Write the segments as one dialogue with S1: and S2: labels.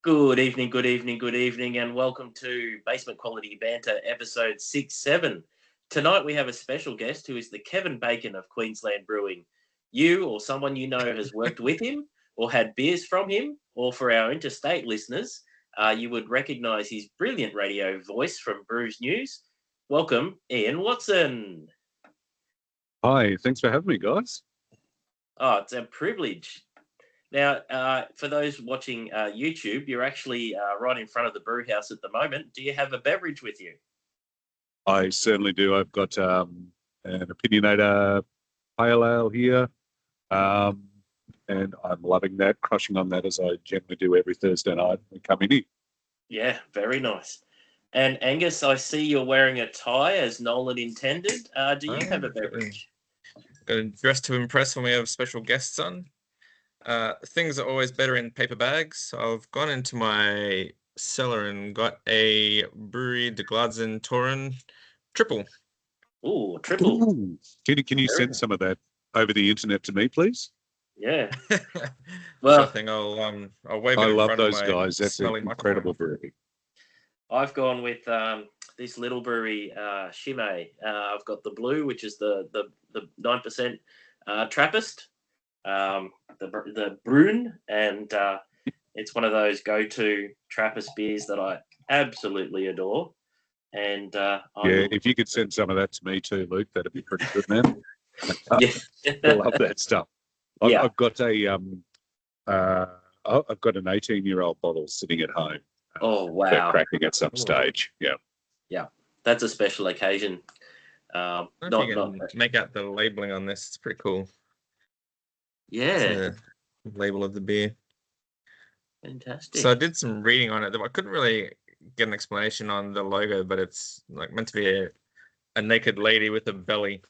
S1: Good evening, good evening, good evening, and welcome to Basement Quality Banter, episode 6-7. Tonight we have a special guest who is the Kevin Bacon of Queensland Brewing. You or someone you know has worked with him or had beers from him, or for our interstate listeners, you would recognise his brilliant radio voice from Brews News. Welcome, Ian Watson.
S2: Hi, thanks for having me, guys.
S1: Oh, it's a privilege. Now, for those watching YouTube, you're actually right in front of the brew house at the moment. Do you have a beverage with you?
S2: I certainly do. I've got an opinionator pale ale here, and I'm loving that, crushing on that as I generally do every Thursday night when we come in here.
S1: Yeah, very nice. And Angus, I see you're wearing a tie as Nolan intended. Do you have a beverage?
S3: Got a dress to impress when we have special guests on. Things are always better in paper bags. So I've gone into my cellar and got a Brewery de Gladzen Torin triple.
S1: Ooh, triple.
S2: Ooh. Can you send some of that over the internet to me, please?
S1: Yeah.
S3: Well, I think I'll wave it.
S2: I
S3: in
S2: love
S3: front
S2: those
S3: of my
S2: guys. That's an incredible brewery.
S1: I've gone with this little brewery, Shime. I've got the blue, which is the 9% Trappist. The Brune, and it's one of those go-to Trappist beers that I absolutely adore. And
S2: if you could send some of that to me too, Luke, that'd be pretty good, man.
S1: Yeah.
S2: I love that stuff.
S1: Yeah.
S2: I've got an 18-year-old bottle sitting at home.
S1: Oh wow!
S2: Cracking at some stage.
S1: Yeah, that's a special occasion.
S3: Make out the labeling on this. It's pretty cool.
S1: Yeah,
S3: it's the label of the beer.
S1: Fantastic.
S3: So I did some reading on it. I couldn't really get an explanation on the logo, but it's like meant to be a naked lady with a belly.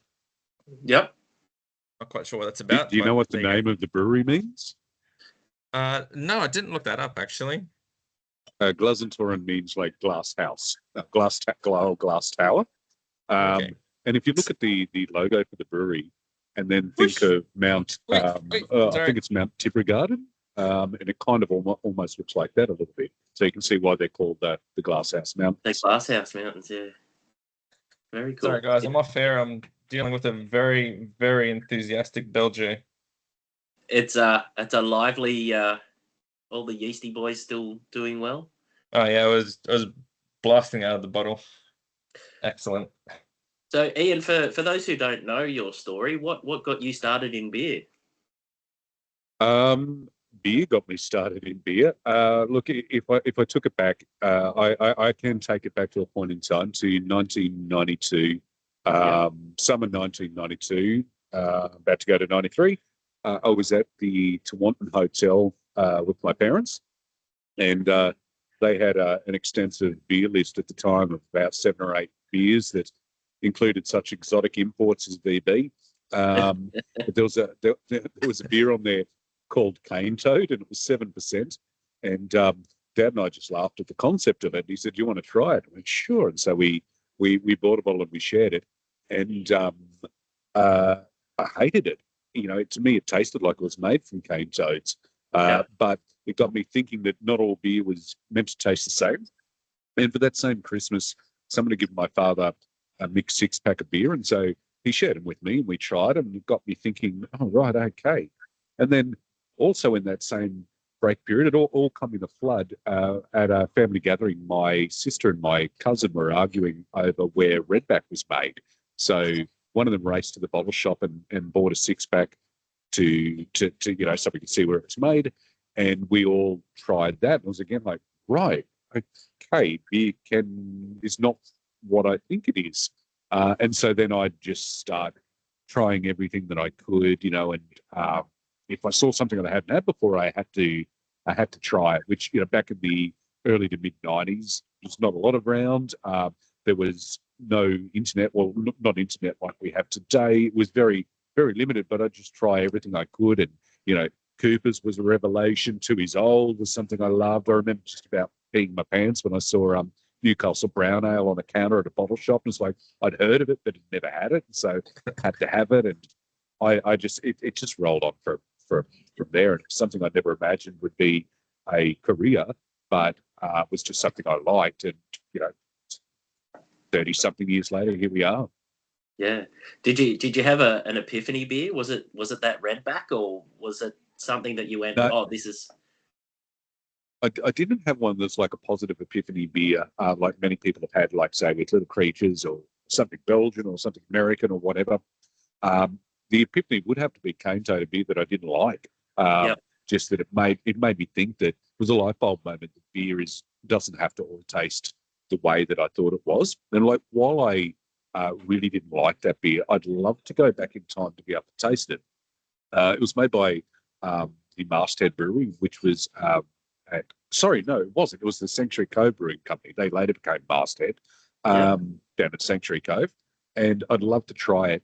S1: Yep.
S3: Not quite sure what that's about.
S2: Do you know what the name of the brewery means?
S3: No, I didn't look that up actually.
S2: Glassentoren means like glass house, glass tower.
S3: Okay.
S2: And if you look at the logo for the brewery, and then think of Mount, I think it's Mount Tibrogarden, and it kind of almost looks like that a little bit. So you can see why they're called the Glass House Mountains.
S1: The Glass House Mountains, yeah. Very cool.
S3: Sorry, guys, I'm off air. I'm dealing with a very, very enthusiastic Belgian.
S1: It's a lively. All the yeasty boys still doing well.
S3: Oh yeah, I was blasting out of the bottle. Excellent.
S1: So, Ian, for those who don't know your story, what got you started in beer?
S2: Beer got me started in beer. Look, if I took it back, I can take it back to a point in time to 1992, summer 1992, about to go to 93. I was at the Tewantin Hotel with my parents, and they had an extensive beer list at the time of about 7 or 8 beers that included such exotic imports as VB. But there was a beer on there called Cane Toad, and it was 7%. And Dad and I just laughed at the concept of it. He said, "Do you want to try it?" I went, "Sure." And so we bought a bottle and we shared it. And I hated it. To me, it tasted like it was made from cane toads. But it got me thinking that not all beer was meant to taste the same. And for that same Christmas, someone had given my father a mixed 6-pack of beer, and so he shared them with me, and we tried them, and it got me thinking, oh, right, okay. And then also in that same break period, it all come in a flood. At a family gathering, my sister and my cousin were arguing over where Redback was made. So one of them raced to the bottle shop and bought a 6-pack to so we could see where it was made. And we all tried that. And it was again like, right, okay, beer is not what I think it is. And so then I'd just start trying everything that I could, and if I saw something that I hadn't had before, I had to try it, which, back in the early to mid 90s, there's not a lot around. There was no internet, well, not internet like we have today. It was very, very limited, but I'd just try everything I could. And, Cooper's was a revelation. 2 Years Old was something I loved. I remember just about peeing my pants when I saw Newcastle Brown Ale on a counter at a bottle shop. And it's like, I'd heard of it, but had never had it. So had to have it. And it just rolled on from there. And something I never imagined would be a career. but it was just something I liked. And, 30-something years later, here we are.
S1: Yeah. Did you have an epiphany beer? Was it that Redback, or was it something that you went,
S2: No.
S1: oh, this is...
S2: I didn't have one that's like a positive epiphany beer, like many people have had, like, say, with Little Creatures or something Belgian or something American or whatever. The epiphany would have to be cane toad, a beer that I didn't like.
S1: Yep.
S2: Just that it made me think that it was a light bulb moment that beer doesn't have to all taste the way that I thought it was. And like, while I really didn't like that beer, I'd love to go back in time to be able to taste it. It was made by the Masthead Brewery, which was it wasn't. It was the Sanctuary Cove Brewing Company. They later became Masthead down at Sanctuary Cove. And I'd love to try it,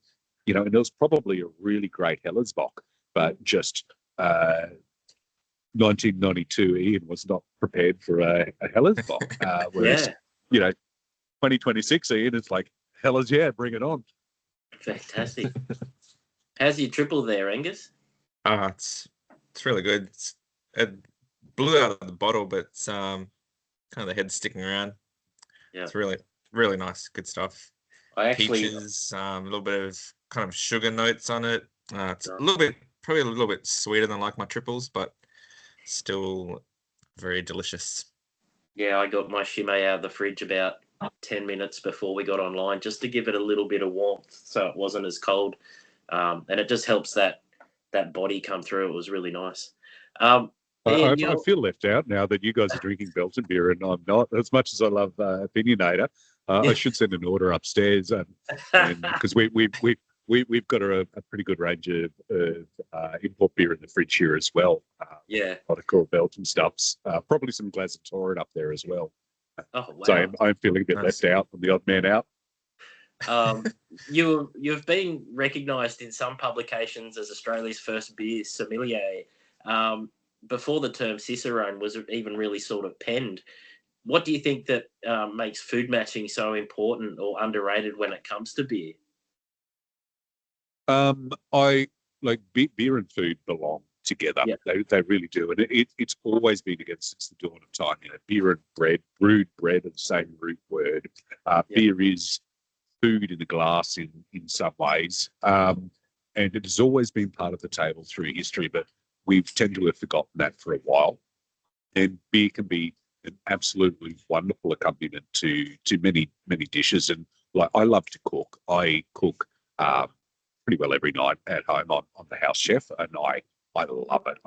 S2: and it was probably a really great Hellersbock, but just 1992 Ian was not prepared for a Hellersbock. Whereas, 2026 Ian is like, Hellers, yeah, bring it on.
S1: Fantastic. How's your triple there, Angus?
S3: It's really good. It blew out of the bottle, but it's kind of the head sticking around.
S1: Yeah.
S3: It's really, really nice. Good stuff.
S1: I actually...
S3: Peaches, a little bit of kind of sugar notes on it. It's probably a little bit sweeter than like my triples, but still very delicious.
S1: Yeah, I got my Chimay out of the fridge about 10 minutes before we got online, just to give it a little bit of warmth so it wasn't as cold. And it just helps that body come through. It was really nice.
S2: I feel left out now that you guys are drinking Belgian beer and I'm not. As much as I love Opinionator, I should send an order upstairs, because we've got a pretty good range of import beer in the fridge here as well. A lot of cool Belgian stuffs. Probably some Glazatorin up there as well.
S1: Oh, wow.
S2: So I'm feeling a bit left out. I'm the odd man out.
S1: You've been recognised in some publications as Australia's first beer sommelier. Before the term Cicerone was even really sort of penned. What do you think that makes food matching so important or underrated when it comes to beer?
S2: I like beer and food belong together.
S1: Yeah.
S2: They really do, and it's always been together since the dawn of time. Beer and bread, brewed bread, are the same root word. Beer is food in a glass in some ways, and it has always been part of the table through history, but we've tended to have forgotten that for a while. And beer can be an absolutely wonderful accompaniment to many
S1: dishes.
S2: And like, I love to cook. I cook pretty well every night at home. I'm the house chef, and I love it.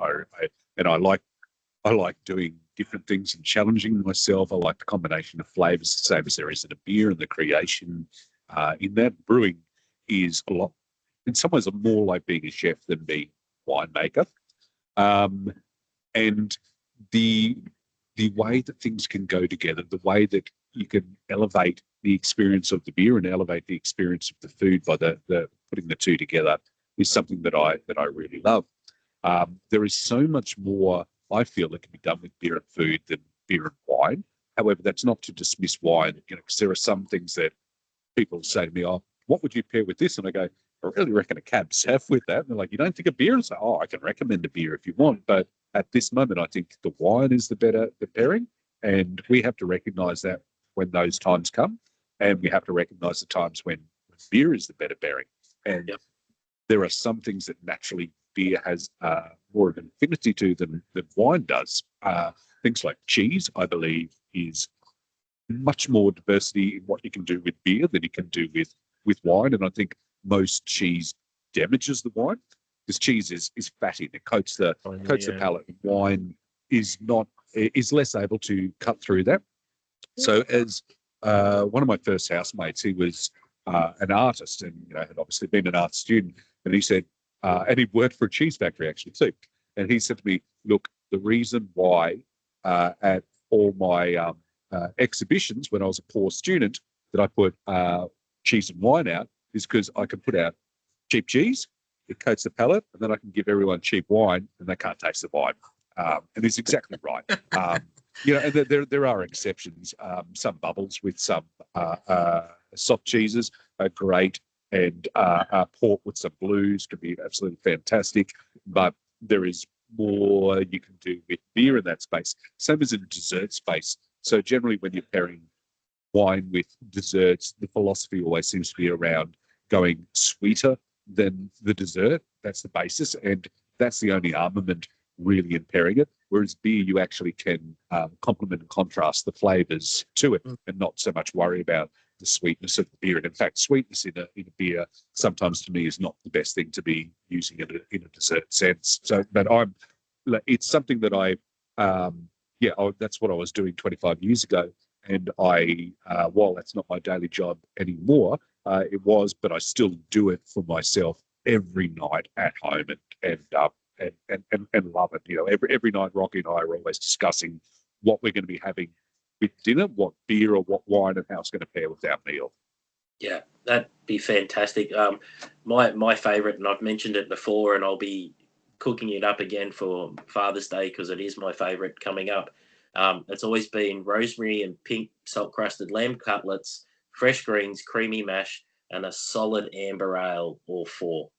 S2: I like doing different things and challenging myself. I like the combination of flavors, the same as there is in a beer, and the creation in that. Brewing is a lot, in some ways, I'm more like being a chef than being a winemaker. And the way that things can go together, the way that you can elevate the experience of the beer and elevate the experience of the food by the putting the two together, is something that I really love. There is so much more, I feel, that can be done with beer and food than beer and wine. However, that's not to dismiss wine, because there are some things that people say to me, "Oh, what would you pair with this?" And I go, "I really reckon a Cab Sav with that." And they're like, "You don't think a beer?" And I say, "Oh, I can recommend a beer if you want, but at this moment, I think the wine is the pairing, and we have to recognise that when those times come, and we have to recognise the times when beer is the better pairing." And there are some things that naturally beer has more of an affinity to than wine does. Things like cheese, I believe, is much more diversity in what you can do with beer than you can do with wine. And I think most cheese damages the wine, because cheese is fatty. It coats the palate. Wine is less able to cut through that. So as one of my first housemates, he was an artist, and had obviously been an art student, and he said, and he worked for a cheese factory actually too. And he said to me, "Look, the reason why at all my exhibitions when I was a poor student that I put cheese and wine out is because I can put out cheap cheese, it coats the palate, and then I can give everyone cheap wine and they can't taste the wine." And he's exactly right. And there are exceptions. Some bubbles with some soft cheeses are great, and port with some blues can be absolutely fantastic. But there is more you can do with beer in that space. Same as in dessert space. So generally when you're pairing wine with desserts, the philosophy always seems to be around going sweeter than the dessert. That's the basis, and that's the only armament really in pairing it. Whereas beer, you actually can complement and contrast the flavors to it, and not so much worry about the sweetness of the beer. And in fact, sweetness in a beer sometimes to me is not the best thing to be using in a dessert sense. So, but it's something that that's what I was doing 25 years ago. And while that's not my daily job anymore, it was, but I still do it for myself every night at home and love it. You know, every night Rocky and I are always discussing what we're going to be having with dinner, what beer or what wine, and how it's going to pair with our meal.
S1: Yeah, that'd be fantastic. My favourite, and I've mentioned it before, and I'll be cooking it up again for Father's Day because it is my favourite coming up. It's always been rosemary and pink salt-crusted lamb cutlets, fresh greens, creamy mash, and a solid amber ale or four.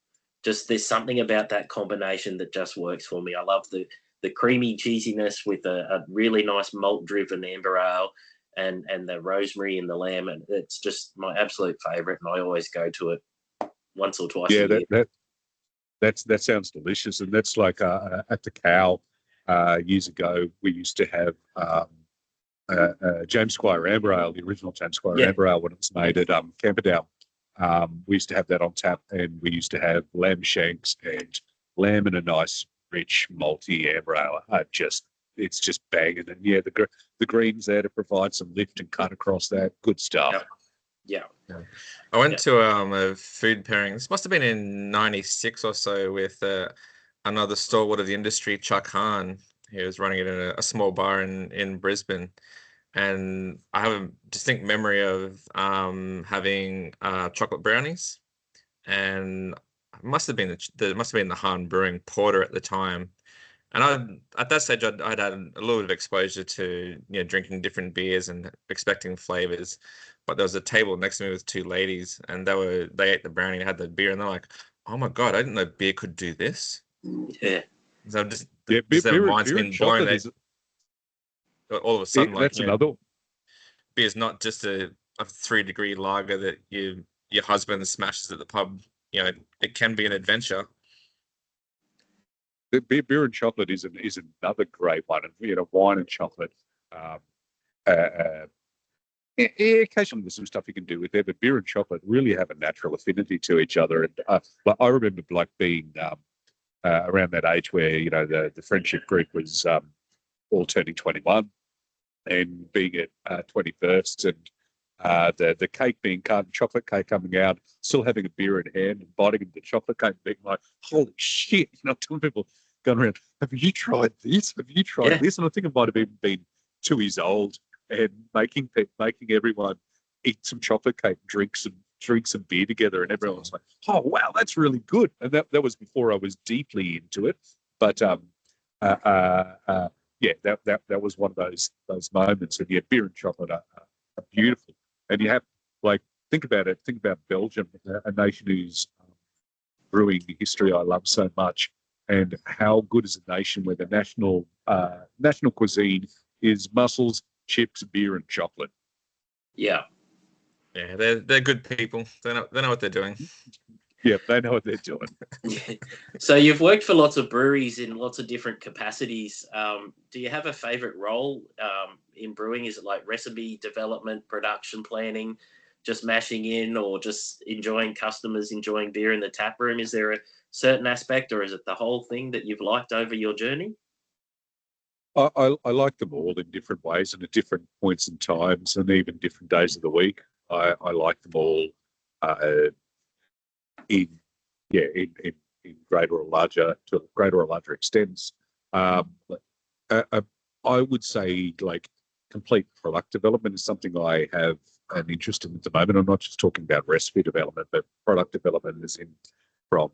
S1: Just there's something about that combination that just works for me. I love the creamy cheesiness with a really nice malt-driven amber ale and the rosemary and the lamb. And it's just my absolute favourite, and I always go to it once or twice a year.
S2: That sounds delicious. And that's like at the Cow years ago, we used to have James Squire Amber Ale, the original James Squire Amber Ale when it was made at Camperdown. We used to have that on tap, and we used to have lamb shanks and lamb in a nice, rich, malty amber ale. It's just banging. And yeah, the greens there to provide some lift and cut across that. Good stuff.
S1: Yeah.
S3: I went to a food pairing. This must have been in '96 or so with another stalwart of the industry, Chuck Hahn. He was running it in a small bar in Brisbane. And I have a distinct memory of having chocolate brownies, and it must have been the Hahn Brewing Porter at the time. And at that stage, I'd had a little bit of exposure to drinking different beers and expecting flavors. But there was a table next to me with two ladies, and they ate the brownie and had the beer, and they're like, "Oh my god, I didn't know beer could do this."
S1: Yeah.
S3: So
S2: beer
S3: mind's been blown. All of a sudden,
S2: that's another.
S3: Beer's not just a 3-degree lager that your husband smashes at the pub. It can be an adventure.
S2: The beer and chocolate is another great one, and wine and chocolate. Occasionally there's some stuff you can do with there, but beer and chocolate really have a natural affinity to each other. And I remember being around that age where the friendship group was all turning 21, and being at 21st, and the cake being cut, chocolate cake coming out, still having a beer in hand and biting into the chocolate cake, being like, holy shit! Telling people going around, have you tried this? Have you tried this? And I think it might have even been 2 years old, and making everyone eat some chocolate cake, drink some beer together, and everyone was like, oh wow, that's really good. And that was before I was deeply into it, but that was one of those moments. And beer and chocolate are beautiful. And you have, think about it. Think about Belgium, a nation whose brewing history I love so much, and how good is a nation where the national cuisine is mussels, chips, beer, and chocolate.
S1: Yeah,
S3: they're good people. They know what they're doing.
S2: Yeah, they know what they're doing.
S1: So you've worked for lots of breweries in lots of different capacities. Do you have a favourite role in brewing? Is it like recipe development, production planning, just mashing in, or just enjoying customers, enjoying beer in the tap room? Is there a certain aspect, or is it the whole thing that you've liked over your journey?
S2: I like them all in different ways and at different points in times, and even different days of the week. I like them all in greater or larger extents. I would say complete product development is something I have an interest in at the moment. I'm not just talking about recipe development, but product development is from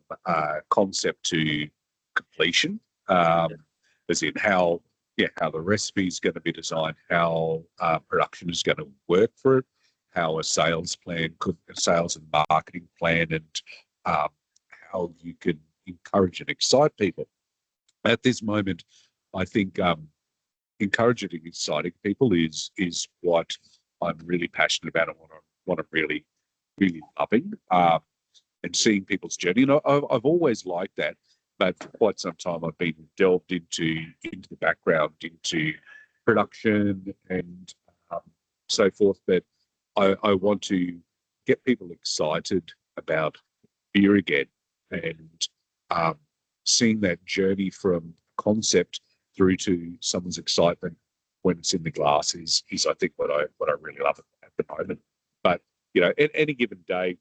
S2: concept to completion, as in how the recipe is going to be designed, how production is going to work for it, how a sales and marketing plan, and how you can encourage and excite people. at this moment, I think encouraging and exciting people is what I'm really passionate about and what I'm really, really loving. And seeing people's journey. And I've always liked that, but for quite some time I've been delved into the background, into production and so forth. But I want to get people excited about beer again, and seeing that journey from concept through to someone's excitement when it's in the glass is I think what I really love at the moment. But at any given day,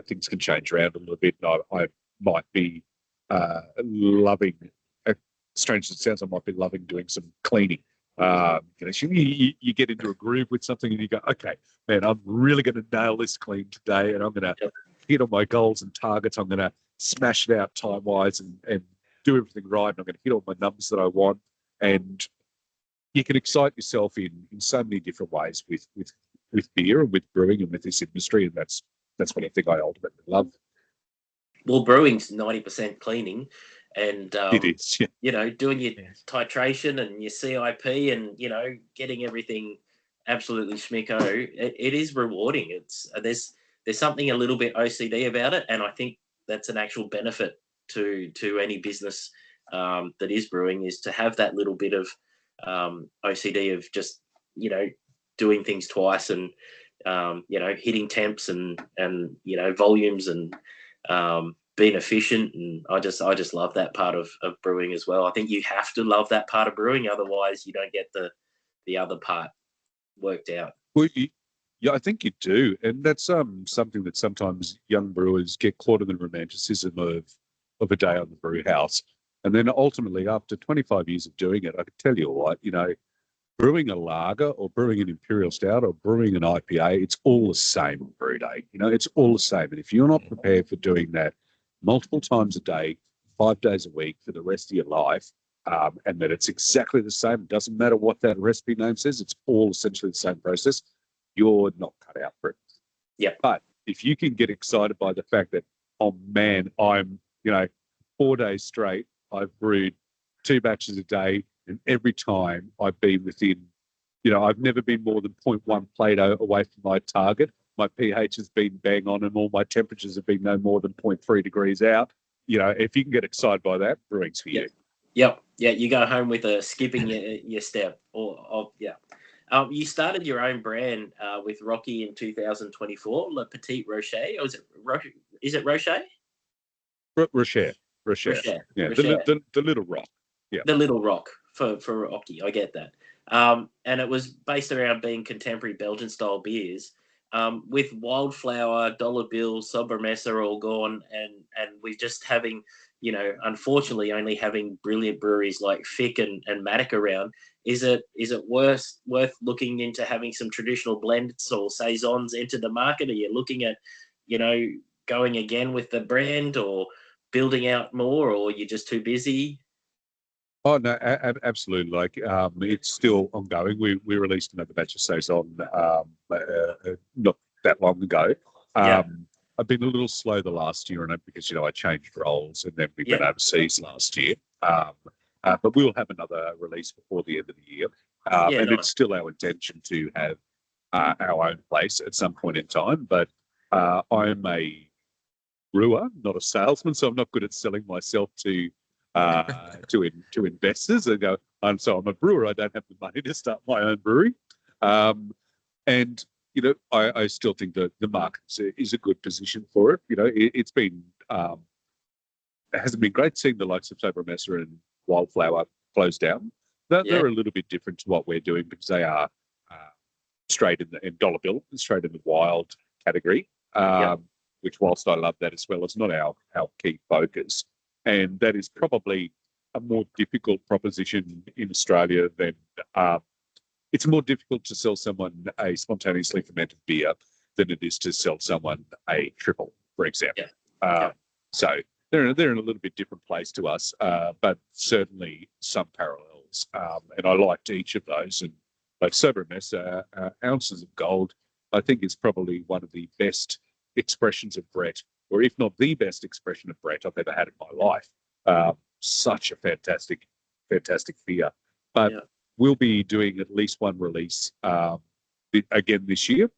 S2: things can change around a little bit. And I might be loving, strange as it sounds, I might be loving doing some cleaning. You get into a groove with something and you go, okay, man, I'm really going to nail this clean today, and I'm going to hit on my goals and targets. I'm going to smash it out time-wise and do everything right. And I'm going to hit all my numbers that I want. And you can excite yourself in so many different ways with beer and with brewing and with this industry, and that's what I think I ultimately love.
S1: Well, brewing's 90% cleaning, and
S2: it is, yeah.
S1: Doing your titration and your CIP, and getting everything absolutely schmicko. It is rewarding. There's something a little bit OCD about it, and I think that's an actual benefit to any business that is brewing, is to have that little bit of OCD of just doing things twice and hitting temps and volumes and being efficient. And I just love that part of brewing as well. I think you have to love that part of brewing, otherwise you don't get the other part worked out.
S2: Well, I think you do, and that's something that sometimes young brewers get caught in the romanticism of a day on the brew house, and then ultimately after 25 years of doing it, I can tell you what, brewing a lager or brewing an imperial stout or brewing an IPA, it's all the same on brew day. It's all the same. And if you're not prepared for doing that multiple times a day, 5 days a week for the rest of your life, and that it's exactly the same, it doesn't matter what that recipe name says, it's all essentially the same process, you're not cut out for it.
S1: Yeah.
S2: But if you can get excited by the fact that, oh man, I'm, 4 days straight, I've brewed 2 batches a day, and every time I've been within, I've never been more than 0.1 Plato away from my target. My pH has been bang on, and all my temperatures have been no more than 0.3 degrees out. If you can get excited by that, brewing's for you.
S1: Yep. Yeah, you go home with a skipping your step. You started your own brand with Rocky in 2024, Le Petit Rocher. Or is it Rocher?
S2: Rocher. Yeah,
S1: Rocher.
S2: The Little Rock. Yeah.
S1: The Little Rock for Rocky. I get that. And it was based around being contemporary Belgian style beers. With Wildflower, Dollar Bill, Sobremesa all gone, and we're just having, unfortunately only having brilliant breweries like Fick and Matic around. Is it worth looking into having some traditional blends or saisons enter the market? Are you looking at, going again with the brand or building out more, or you're just too busy?
S2: Oh no, absolutely. Like it's still ongoing. We released another batch of saison not that long ago. I've been a little slow the last year on it because I changed roles, and then we went overseas last year. But we'll have another release before the end of the year. And nice. It's still our intention to have our own place at some point in time. But I'm a brewer, not a salesman, so I'm not good at selling myself to investors and go, I'm a brewer, I don't have the money to start my own brewery. And I still think that the market is a good position for it. It's been it hasn't been great seeing the likes of Sobremesa and Wildflower close down. They're a little bit different to what we're doing because they are straight in Dollar Bill, straight in the wild category, which whilst I love that as well, it's not our key focus. And that is probably a more difficult proposition in Australia than it's more difficult to sell someone a spontaneously fermented beer than it is to sell someone a triple, for example. So they're in a little bit different place to us, but certainly some parallels. And I liked each of those. And like Sobremesa, Ounces of Gold, I think is probably one of the best expressions of Brett, or if not the best expression of Brett I've ever had in my life. such a fantastic beer. But we'll be doing at least one release again this year.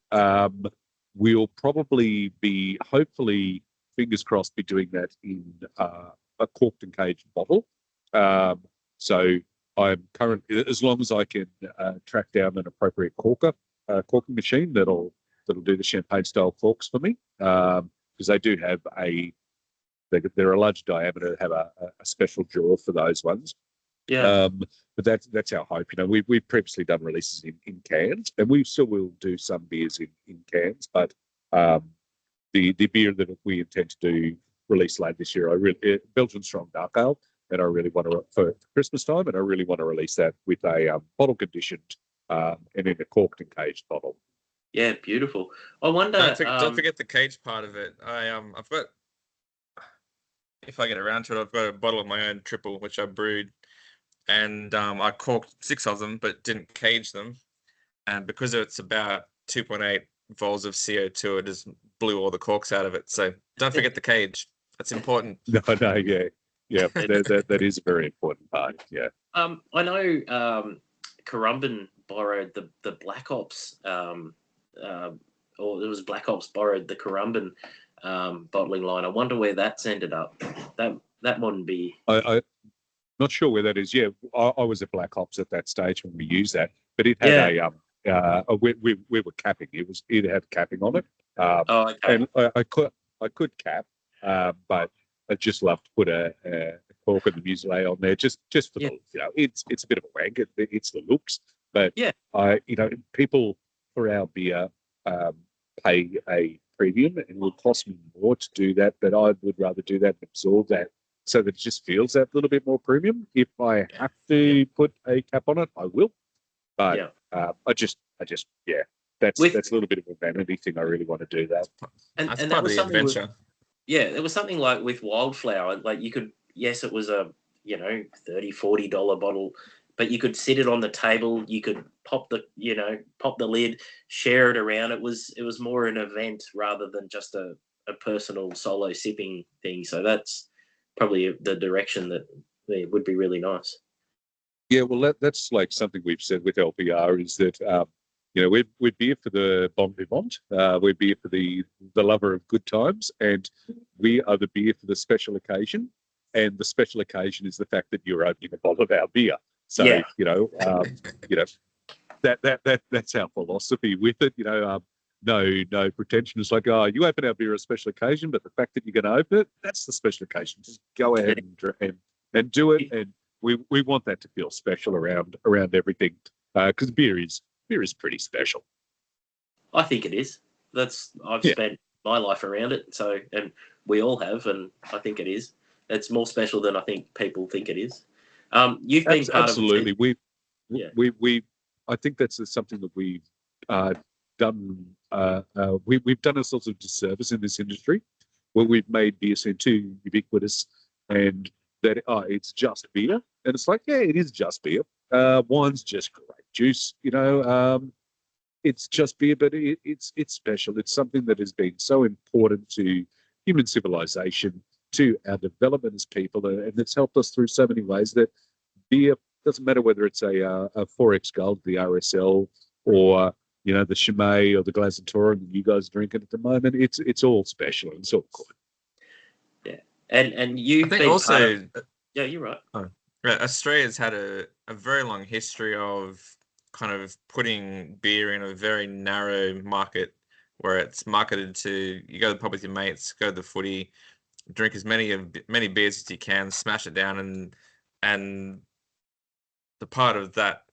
S2: We'll probably be, hopefully, fingers crossed, be doing that in a corked and caged bottle. So I'm currently, as long as I can track down an appropriate corking machine that'll do the champagne style corks for me, because they do have they're a large diameter, have a special drawer for those ones.
S1: Yeah.
S2: But that's our hope. We've previously done releases in cans, and we still will do some beers in cans. But the beer that we intend to do release late this year, Belgian Strong Dark Ale, and I really want to for Christmas time, and I really want to release that with a bottle conditioned and in a corked and caged bottle.
S1: Yeah, beautiful. I wonder.
S3: Don't forget the cage part of it. I've got, if I get around to it, I've got a bottle of my own triple which I brewed. And I corked 6 of them, but didn't cage them. And because it's about 2.8 vols of CO2, it just blew all the corks out of it. So don't forget the cage. That's important.
S2: No, yeah. That is a very important part. Yeah.
S1: I know Currumbin borrowed the Black Ops, or it was Black Ops borrowed the Currumbin bottling line. I wonder where that's ended up. That wouldn't be.
S2: Not sure where that is. Yeah, I was at Black Ops at that stage when we used that, but it had we were capping. It had capping on it.
S1: Okay.
S2: And I could cap, but I just love to put a cork and the muselet on there just for the it's a bit of a wank. It's the looks, but people for our beer pay a premium, and it will cost me more to do that. But I would rather do that and absorb that, so that it just feels that little bit more premium. If I have to put a cap on it, I will. But I just that's a little bit of a vanity thing. I really want to do that.
S1: And
S3: that's
S1: that
S3: part
S1: was
S3: of the
S1: something
S3: adventure.
S1: there was something like with Wildflower, like you could, yes, it was a $30-$40 bottle, but you could sit it on the table, you could pop the lid, share it around. It was more an event rather than just a personal solo sipping thing. So that's probably the direction that would be really nice.
S2: Yeah, well, that's like something we've said with LPR is that we're beer for the bon vivant. We're beer for the lover of good times, and we are the beer for the special occasion. And the special occasion is the fact that you're opening a bottle of our beer. So that's our philosophy with it. No pretension. It's like, you open our beer on a special occasion, but the fact that you're going to open it, that's the special occasion. Just go ahead and do it. And we want that to feel special around everything, because beer is pretty special.
S1: I think it is. I've spent my life around it, so, and we all have, and I think it is. It's more special than I think people think it is. You've been part
S2: absolutely.
S1: of
S2: We I think that's something that we've done. We've done ourselves a disservice in this industry, where we've made beer scene too ubiquitous, and that it's just beer, and it's like, yeah, it is just beer. Wine's just grape juice, it's just beer, but it's special. It's something that has been so important to human civilization, to our development as people, and it's helped us through so many ways. That beer doesn't matter whether it's a 4X Gold, the RSL, or the Chimay or the Glazentoran that you guys are drinking at the moment. It's all special and it's all good.
S1: Yeah, and you've been
S3: also.
S1: Yeah, you're right.
S3: Australia's had a very long history of kind of putting beer in a very narrow market, where it's marketed to, you go to the pub with your mates, go to the footy, drink as many beers as you can, smash it down, and the part of that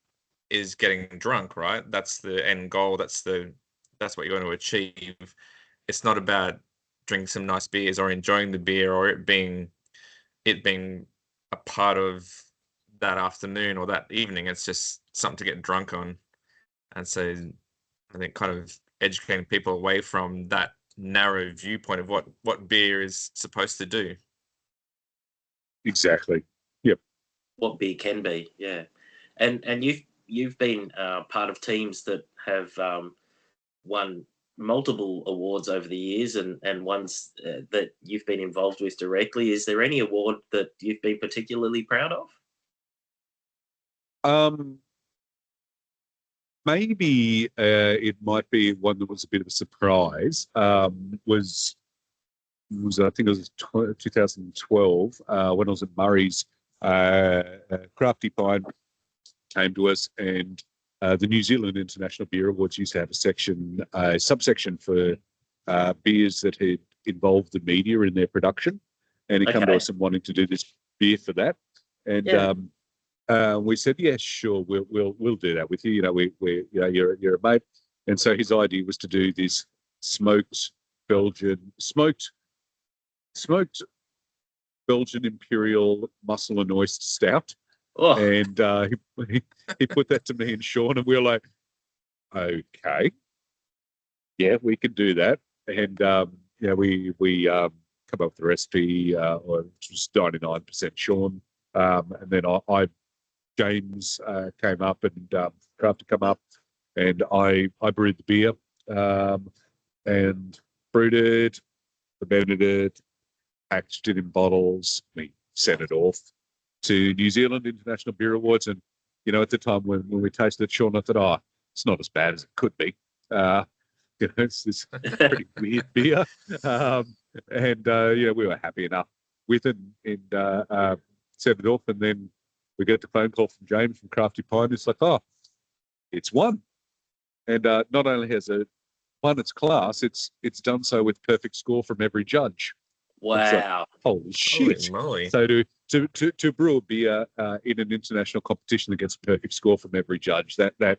S3: is getting drunk, right? That's the end goal. That's what you want to achieve. It's not about drinking some nice beers or enjoying the beer or it being a part of that afternoon or that evening. It's just something to get drunk on. And so I think kind of educating people away from that narrow viewpoint of what beer is supposed to do.
S2: Exactly. Yep.
S1: What beer can be, yeah. And you've been part of teams that have won multiple awards over the years, and ones that you've been involved with directly. Is there any award that you've been particularly proud of?
S2: Maybe it might be one that was a bit of a surprise. Was I think it was 2012 when I was at Murray's. Crafty Pine came to us, and the New Zealand International Beer Awards used to have a subsection for beers that had involved the media in their production, and he came to us and wanting to do this beer for that, and we said, yeah, sure, we'll do that with you. You know, we you're a mate, and so his idea was to do this smoked Belgian Imperial Mussel and Oyster Stout.
S1: Oh.
S2: And he put that to me and Sean, and we were like, okay, yeah, we can do that. And we come up with the recipe, which was 99% Sean, and then James came up and Crafty come up, and I brewed the beer, and brewed it, fermented it, packaged it in bottles. We sent it off to New Zealand International Beer Awards, and you know, at the time when we tasted it, Sean, I thought, it's not as bad as it could be. It's this pretty weird beer, and we were happy enough with it, and sent it off, and then we get the phone call from James from Crafty Pine. It's like, it's won, and not only has it won its class, it's done so with perfect score from every judge.
S1: Wow!
S2: Holy shit!
S3: Holy moly.
S2: So to brew a beer in an international competition that gets a perfect score from every judge, and it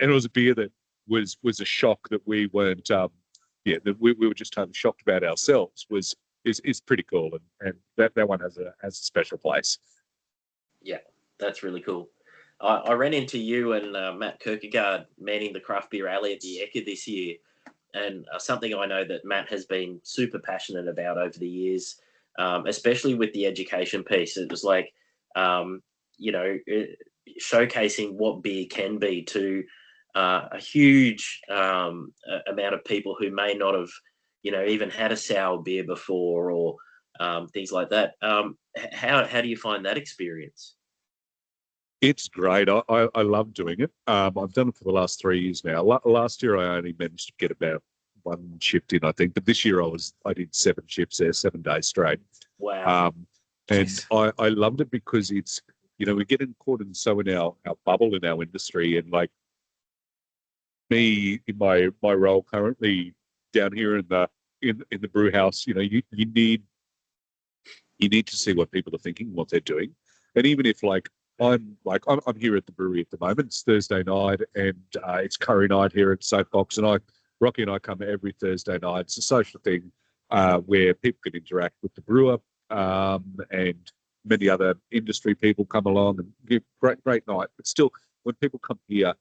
S2: was a beer that was a shock that we weren't, that we were just totally shocked about ourselves. Is pretty cool, and that one has a special place.
S1: Yeah, that's really cool. I ran into you and Matt Kierkegaard manning the craft beer alley at the Ekka this year. And something I know that Matt has been super passionate about over the years, especially with the education piece. It was like, showcasing what beer can be to a huge amount of people who may not have, even had a sour beer before, or things like that. How do you find that experience?
S2: It's great. I love doing it. I've done it for the last 3 years now. Last year I only managed to get about one shift in, I think, but this year I did 7 shifts there, 7 days straight.
S1: Wow.
S2: And I loved it because it's, we get caught in our bubble in our industry, and like me in my role currently down here in the brew house, you need to see what people are thinking, what they're doing. And even if I'm here at the brewery at the moment. It's Thursday night, and it's curry night here at Soapbox. And Rocky and I come every Thursday night. It's a social thing where people can interact with the brewer, and many other industry people come along and give great night. But still, when people come here,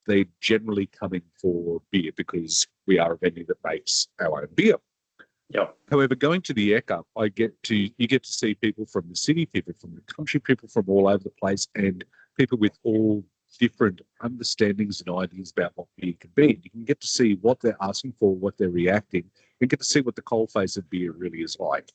S2: they're generally coming for beer because we are a venue that makes our own beer.
S1: Yeah.
S2: However, going to the Ekka, you get to see people from the city, people from the country, people from all over the place, and people with all different understandings and ideas about what beer can be. You can get to see what they're asking for, what they're reacting, and get to see what the coalface of beer really is like.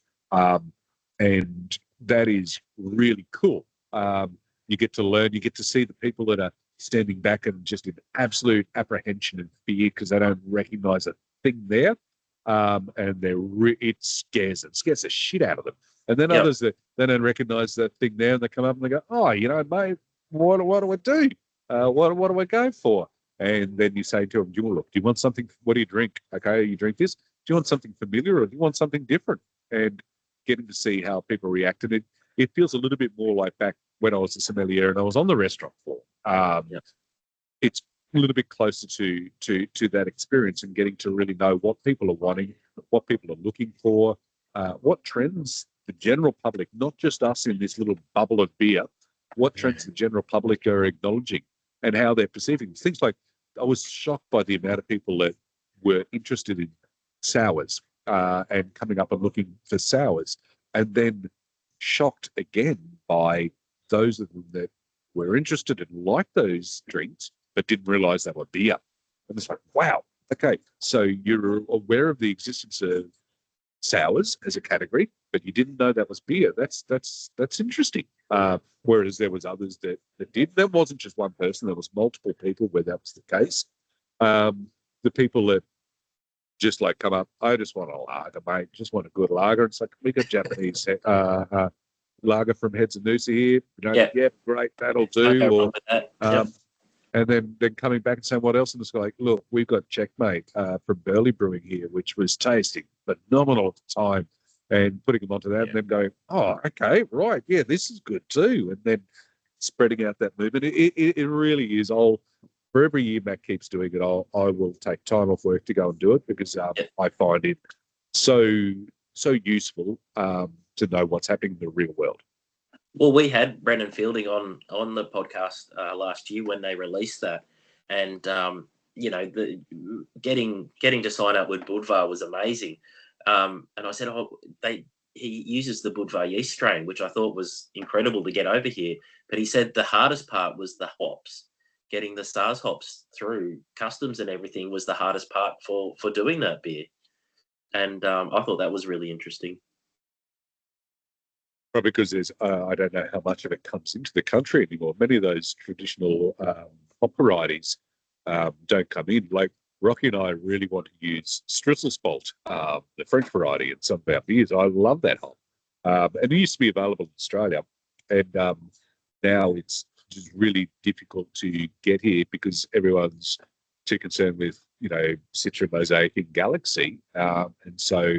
S2: And that is really cool. You get to learn, you get to see the people that are standing back and just in absolute apprehension of beer because they don't recognize a thing there. And it scares the shit out of them. And then others that they don't recognize that thing there, and they come up and they go, mate, what do I do? What do I go for? And then you say to them, do you want something? What do you drink? Okay, you drink this. Do you want something familiar, or do you want something different? And getting to see how people react, and it feels a little bit more like back when I was a sommelier and I was on the restaurant floor. It's a little bit closer to that experience, and getting to really know what people are wanting, what people are looking for, what trends the general public, not just us in this little bubble of beer, what trends the general public are acknowledging and how they're perceiving things. Like, I was shocked by the amount of people that were interested in sours and coming up and looking for sours, and then shocked again by those of them that were interested and liked those drinks but didn't realize they were beer. And it's like, wow, Okay, so you're aware of the existence of sours as a category, but you didn't know that was beer. That's interesting. Whereas there was others that did. That wasn't just one person. There was multiple people where that was the case. The people that just like come up, I just want a lager, mate. Just want a good lager. It's like we got Japanese lager from Heads and Noosa here. Yeah, great, that'll do. Or and then coming back and saying what else, and it's like, look, we've got Checkmate from Burley Brewing here, which was tasting phenomenal at the time, and putting them onto that, and then going, oh, okay, right, yeah, this is good too, and then spreading out that movement. It really is. For every year Matt keeps doing it, I will take time off work to go and do it because I find it so useful to know what's happening in the real world.
S1: Well, we had Brendan Fielding on the podcast last year when they released that, and the getting to sign up with Budvar was amazing. And I said, he uses the Budvar yeast strain, which I thought was incredible to get over here. But he said the hardest part was the hops. Getting the Stars hops through customs and everything was the hardest part for doing that beer. And I thought that was really interesting.
S2: Probably because there's, I don't know how much of it comes into the country anymore. Many of those traditional hop varieties don't come in. Like Rocky and I really want to use Strisselsbolt, the French variety, in some of our beers. I love that hop. And it used to be available in Australia. And now it's just really difficult to get here because everyone's too concerned with, Citra, Mosaic, and Galaxy. And so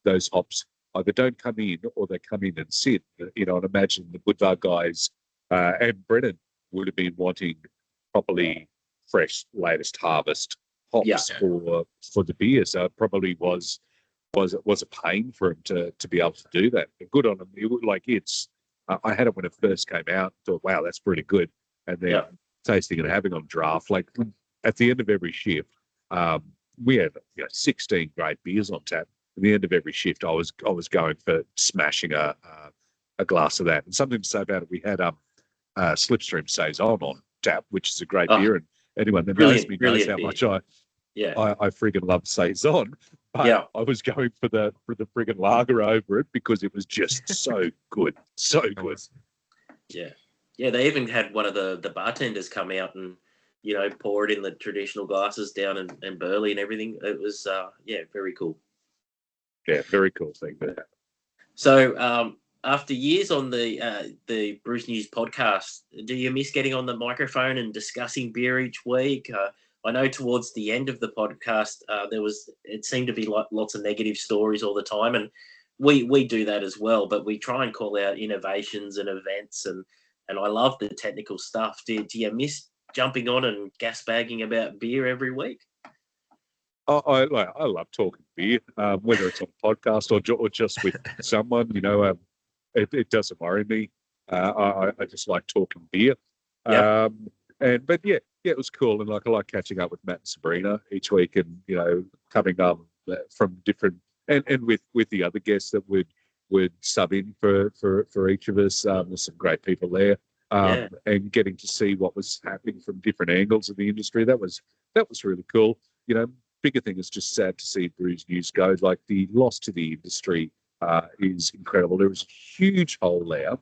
S2: those hops either don't come in or they come in and sit. And imagine the Budvar guys and Brennan would have been wanting properly fresh, latest harvest hops for the beer. So it probably was a pain for him to be able to do that. But good on him. I had it when it first came out. Thought, wow, that's pretty good. And then tasting and having on draft, like at the end of every shift, we had 16 great beers on tap. At the end of every shift, I was going for smashing a glass of that. And something to say about it, we had Slipstream Saison on tap, which is a great beer. And anyone that knows me knows how much I friggin' love Saison. But I was going for the friggin' lager over it because it was just so good, so good.
S1: Yeah. They even had one of the bartenders come out and pour it in the traditional glasses down in Burley and everything. It was very cool.
S2: Yeah, very cool thing there.
S1: So after years on the Bruce News podcast, do you miss getting on the microphone and discussing beer each week? I know towards the end of the podcast, it seemed to be lots of negative stories all the time, and we do that as well. But we try and call out innovations and events, and I love the technical stuff. Do you miss jumping on and gas bagging about beer every week?
S2: I love talking beer, whether it's on a podcast or just with someone. It doesn't worry me. I just like talking beer. But it was cool, and I like catching up with Matt and Sabrina each week, and coming from different and with the other guests that would sub in for each of us. There's some great people there, and getting to see what was happening from different angles of the industry. That was really cool. Bigger thing is just sad to see Brews News go. Like the loss to the industry is incredible. There is a huge hole there.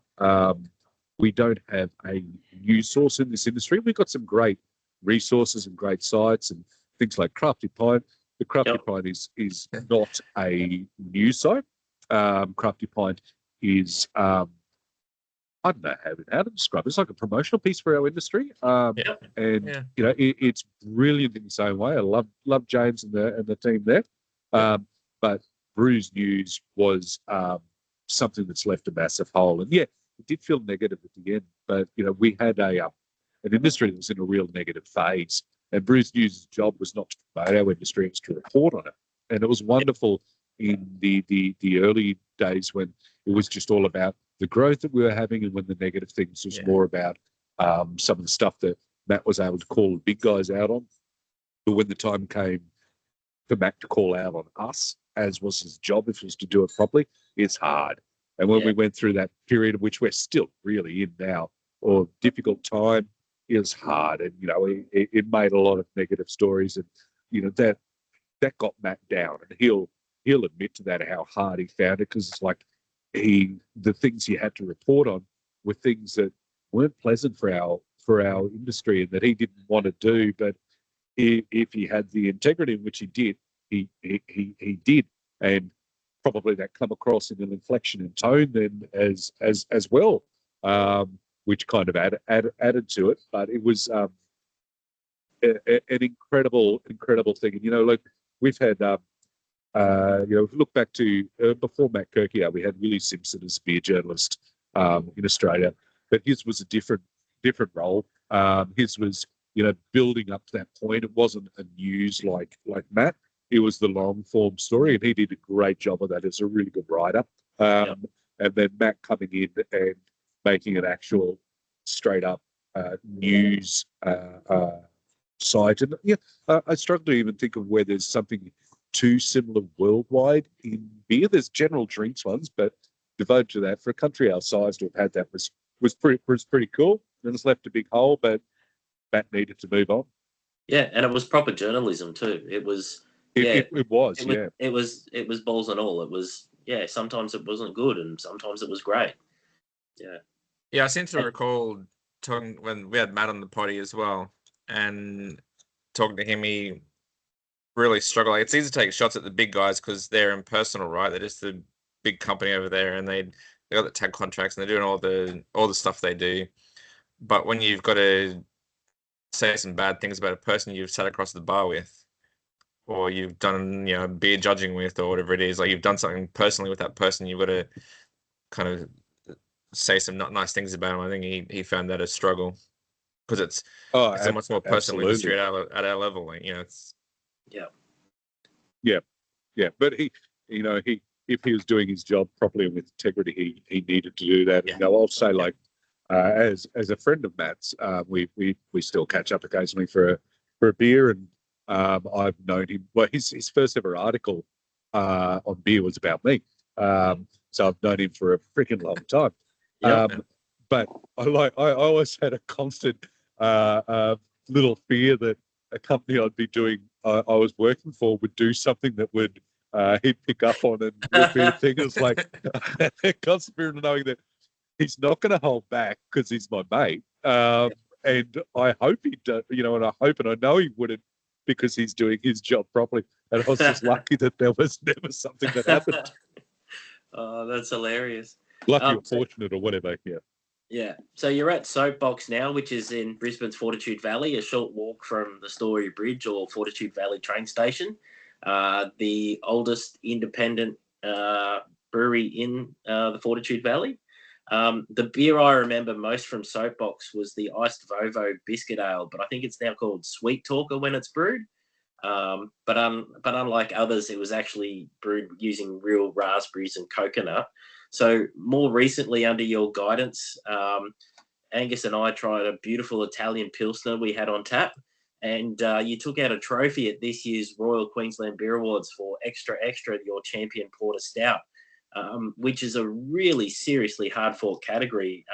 S2: We don't have a news source in this industry. We've got some great resources and great sites and things like Crafty Pint. The Crafty Pint is not a news site. Crafty Pint is I don't know how to describe it. It's like a promotional piece for our industry. It's brilliant in its own way. I love James and the team there. But Brews News was something that's left a massive hole. And it did feel negative at the end. But we had an industry that was in a real negative phase. And Brews News' job was not to promote our industry, it was to report on it. And it was wonderful in the early days when it was just all about the growth that we were having, and when the negative things was more about some of the stuff that Matt was able to call the big guys out on. But when the time came for Matt to call out on us, as was his job, if he was to do it properly, it's hard. And when we went through that period of which we're still really in now, or difficult time, it was hard. And, it made a lot of negative stories. And, that got Matt down, and he'll admit to that how hard he found it, because it's like the things he had to report on were things that weren't pleasant for our industry, and that he didn't want to do. But if he had the integrity in which he did, he did, and probably that come across in an inflection and tone then as well, which kind of added to it. But it was an incredible thing. And like we've had, if you look back to before Matt Kirkiar, we had Willie Simpson as beer journalist in Australia, but his was a different role. His was building up to that point. It wasn't a news like Matt. It was the long form story, and he did a great job of that as a really good writer. And then Matt coming in and making an actual straight up news site. And I struggle to even think of where there's something too similar worldwide in beer. There's general drinks ones, but devoted to that, for a country our size to have had that was pretty cool. And it's left a big hole, but Matt needed to move on.
S1: Yeah, and it was proper journalism too. It was.
S2: It was.
S1: It was balls and all. It was. Yeah, sometimes it wasn't good, and sometimes it was great. Yeah.
S3: Yeah, I seem to recall talking when we had Matt on the potty as well, and talking to him, he really struggled. Like, it's easy to take shots at the big guys because they're impersonal, right? They're just a big company over there, and they got the tag contracts, and they're doing all the stuff they do. But when you've got to say some bad things about a person you've sat across the bar with, or you've done beer judging with, or whatever it is, like you've done something personally with that person, you've got to kind of say some not nice things about him. I think he found that a struggle, because it's a much more personal industry at our level. Like, it's
S2: yeah. But he if he was doing his job properly and with integrity, he needed to do that. Yeah. I'll say as a friend of Matt's, we still catch up occasionally for a beer, and I've known him. Well, his first ever article on beer was about me, so I've known him for a freaking long time. But I always had a constant little fear that a company I'd be doing, I was working for, would do something that would he'd pick up on and repeat a thing. It's like a constant fear of knowing that he's not going to hold back because he's my mate. And I hope he does, and I hope and I know he wouldn't, because he's doing his job properly. And I was just lucky that there was never something that happened.
S1: Oh, that's hilarious.
S2: Lucky or fortunate or whatever, yeah.
S1: Yeah. So you're at Soapbox now, which is in Brisbane's Fortitude Valley, a short walk from the Story Bridge or Fortitude Valley train station. The oldest independent brewery in the Fortitude Valley. The beer I remember most from Soapbox was the Iced Vovo Biscuit Ale, but I think it's now called Sweet Talker when it's brewed. But unlike others, it was actually brewed using real raspberries and coconut. So more recently, under your guidance, Angus and I tried a beautiful Italian Pilsner we had on tap, and you took out a trophy at this year's Royal Queensland Beer Awards for Extra Extra, your champion Porter Stout, which is a really seriously hard-fought category.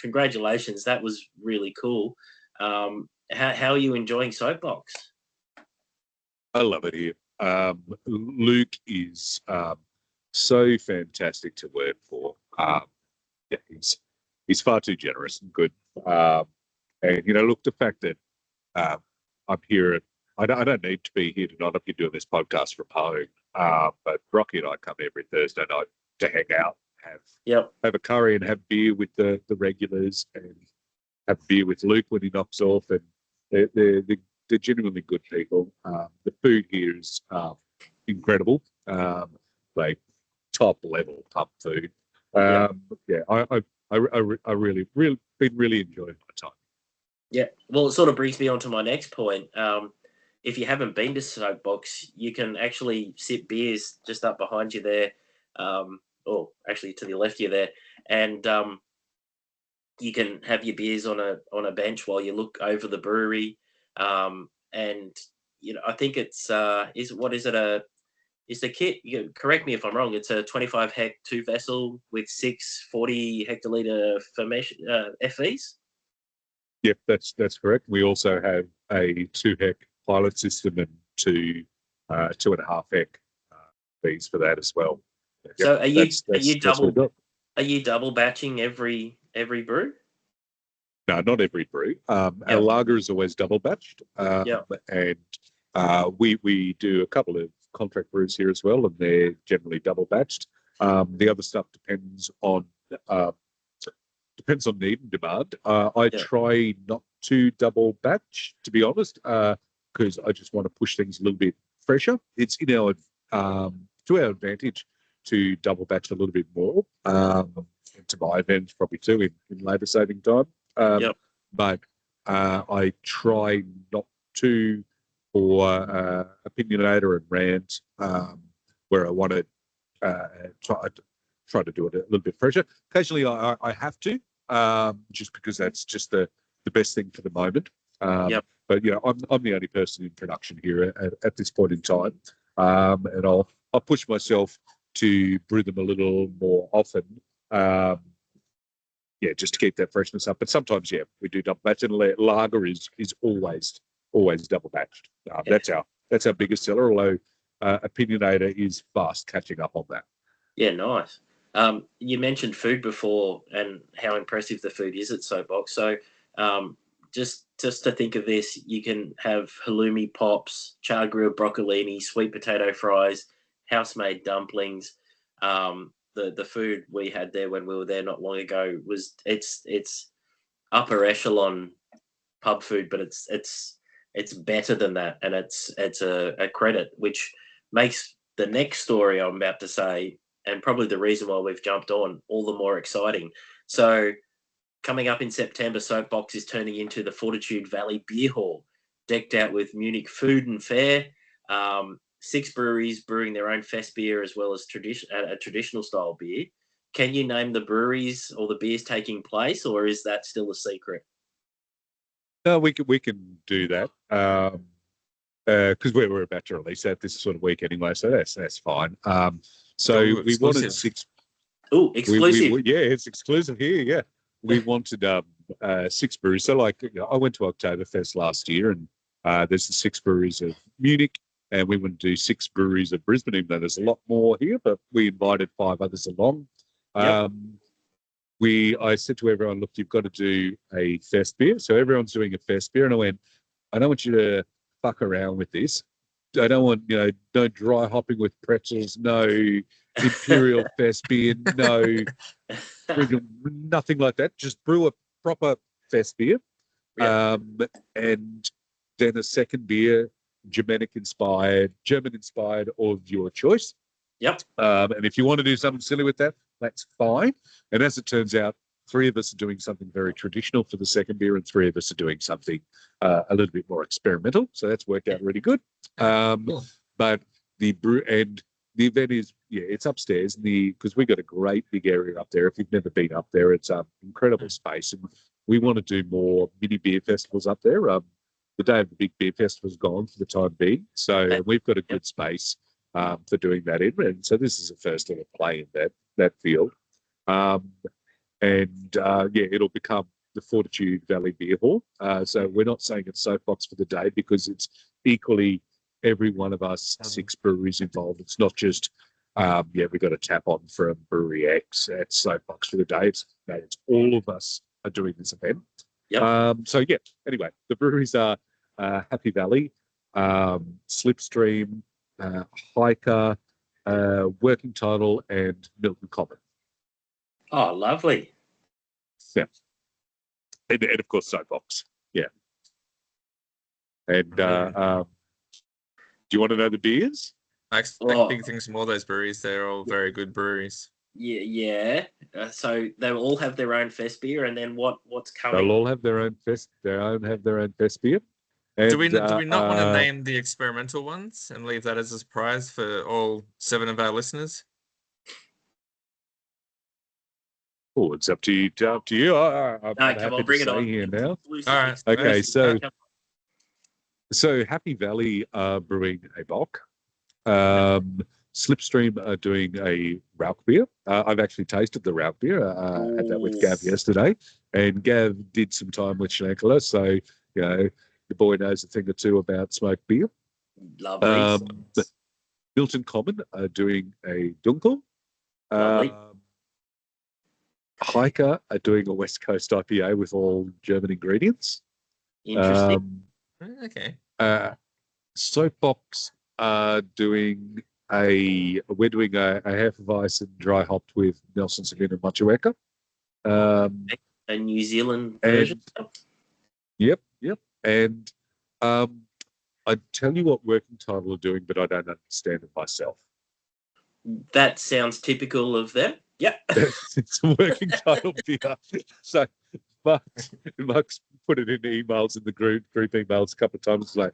S1: Congratulations, that was really cool. How are you enjoying Soapbox?
S2: I love it here. Luke is so fantastic to work for. He's far too generous and good. And look, the fact that I'm here, I don't need to be here tonight. I'm here doing this podcast from home. But Rocky and I come every Thursday night to hang out, have a curry and have beer with the regulars, and have beer with Luke when he knocks off. And they're genuinely good people. The food here is incredible. Like top level pub food. I really been really enjoying my time.
S1: Yeah, well, it sort of brings me on to my next point. If you haven't been to Soapbox, you can actually sip beers just up behind you there, or actually to the left of you there, and you can have your beers on a bench while you look over the brewery. And I think it's is the kit, correct me if I'm wrong, it's a 25 hect 2 vessel with 6 40 hectoliter fermentation FVs.
S2: Yep, that's correct. We also have a 2 hect pilot system and 2 2.5 fees for that as well.
S1: So are you
S2: that's what we've got.
S1: are you double batching every brew?
S2: No, not every brew. Our lager is always double batched, and we do a couple of contract brews here as well, and they're generally double batched. The other stuff depends on need and demand. I try not to double batch, to be honest, because I just want to push things a little bit fresher. It's in our to our advantage to double batch a little bit more, and to my advantage probably too in labour saving time. But I try not to for opinionator and rant, where I want to try to do it a little bit fresher. Occasionally I have to, just because that's just the best thing for the moment. But I'm the only person in production here at this point in time, and I'll push myself to brew them a little more often. Just to keep that freshness up. But sometimes, we do double batch, and lager is always double batched. That's our biggest seller. Although opinionator is fast catching up on that.
S1: Yeah, nice. You mentioned food before and how impressive the food is at Soapbox. So just to think of this, you can have halloumi pops, char grilled broccolini, sweet potato fries, house-made dumplings. The food we had there when we were there not long ago it's upper echelon pub food, but it's better than that, and it's a credit, which makes the next story I'm about to say, and probably the reason why we've jumped on, all the more exciting. So coming up in September, Soapbox is turning into the Fortitude Valley Beer Hall, decked out with Munich food and fare. 6 breweries brewing their own fest beer as well as a traditional style beer. Can you name the breweries or the beers taking place, or is that still a secret?
S2: No, we can do that, because we're about to release that this sort of week anyway, so that's fine. So we wanted 6.
S1: Oh, exclusive!
S2: It's exclusive here. Yeah, we wanted 6 breweries. So I went to Oktoberfest last year, and there's the 6 breweries of Munich. And we want to do 6 breweries of Brisbane, even though there's a lot more here, but we invited 5 others along. I said to everyone, look, you've got to do a fest beer. So everyone's doing a fest beer. And I went, I don't want you to fuck around with this. I don't want, no dry hopping with pretzels, no imperial fest beer, no nothing like that. Just brew a proper fest beer. And then a second beer, German inspired, of your choice. And if you want to do something silly with that, that's fine. And as it turns out, 3 of us are doing something very traditional for the second beer, and 3 of us are doing something a little bit more experimental. So that's worked out really good. But the brew and the event is, it's upstairs because we've got a great big area up there. If you've never been up there, it's incredible space, and we want to do more mini beer festivals up there. The day of the big beer festival is gone for the time being, so we've got a good space for doing that in, and so this is the first ever play in that field, it'll become the Fortitude Valley Beer Hall. So we're not saying it's Soapbox for the day, because it's equally every one of us 6 breweries involved. It's not just we got a tap on from Brewery X at Soapbox for the day. It's all of us are doing this event. Anyway, the breweries are Happy Valley, Slipstream, Hiker, Working Title, and Milton Common.
S1: Oh, lovely.
S2: Yeah. And of course, Soapbox. Yeah. And do you want to know the beers?
S3: I expect big things from all those breweries. They're all very good breweries.
S1: Yeah. So they will all have their own fest beer, and then what's coming?
S2: They'll all have their own fest beer. And,
S3: do we not want to name the experimental ones and leave that as a surprise for all 7 of our listeners?
S2: Oh, it's up to you. I'm happy
S1: bring
S2: to
S1: it
S2: say
S1: on
S2: here now.
S3: All right.
S2: Okay, so Happy Valley are brewing a Bock. Slipstream are doing a Rauch beer. I've actually tasted the Rauch beer. I had that with Gav yesterday, and Gav did some time with Schnankler, so the boy knows a thing or two about smoked beer.
S1: Lovely.
S2: Milton Common are doing a Dunkel.
S1: Lovely.
S2: Hiker are doing a West Coast IPA with all German ingredients.
S1: Interesting.
S3: Okay.
S2: Soapbox are doing we're doing a half of ice and dry hopped with Nelson Sauvin and Machueca.
S1: A New Zealand version.
S2: Yep. And I'd tell you what working title are doing, but I don't understand it myself.
S1: That sounds typical of them. Yeah.
S2: It's a working title beer. So Mark's put it in emails in the group emails a couple of times. Like,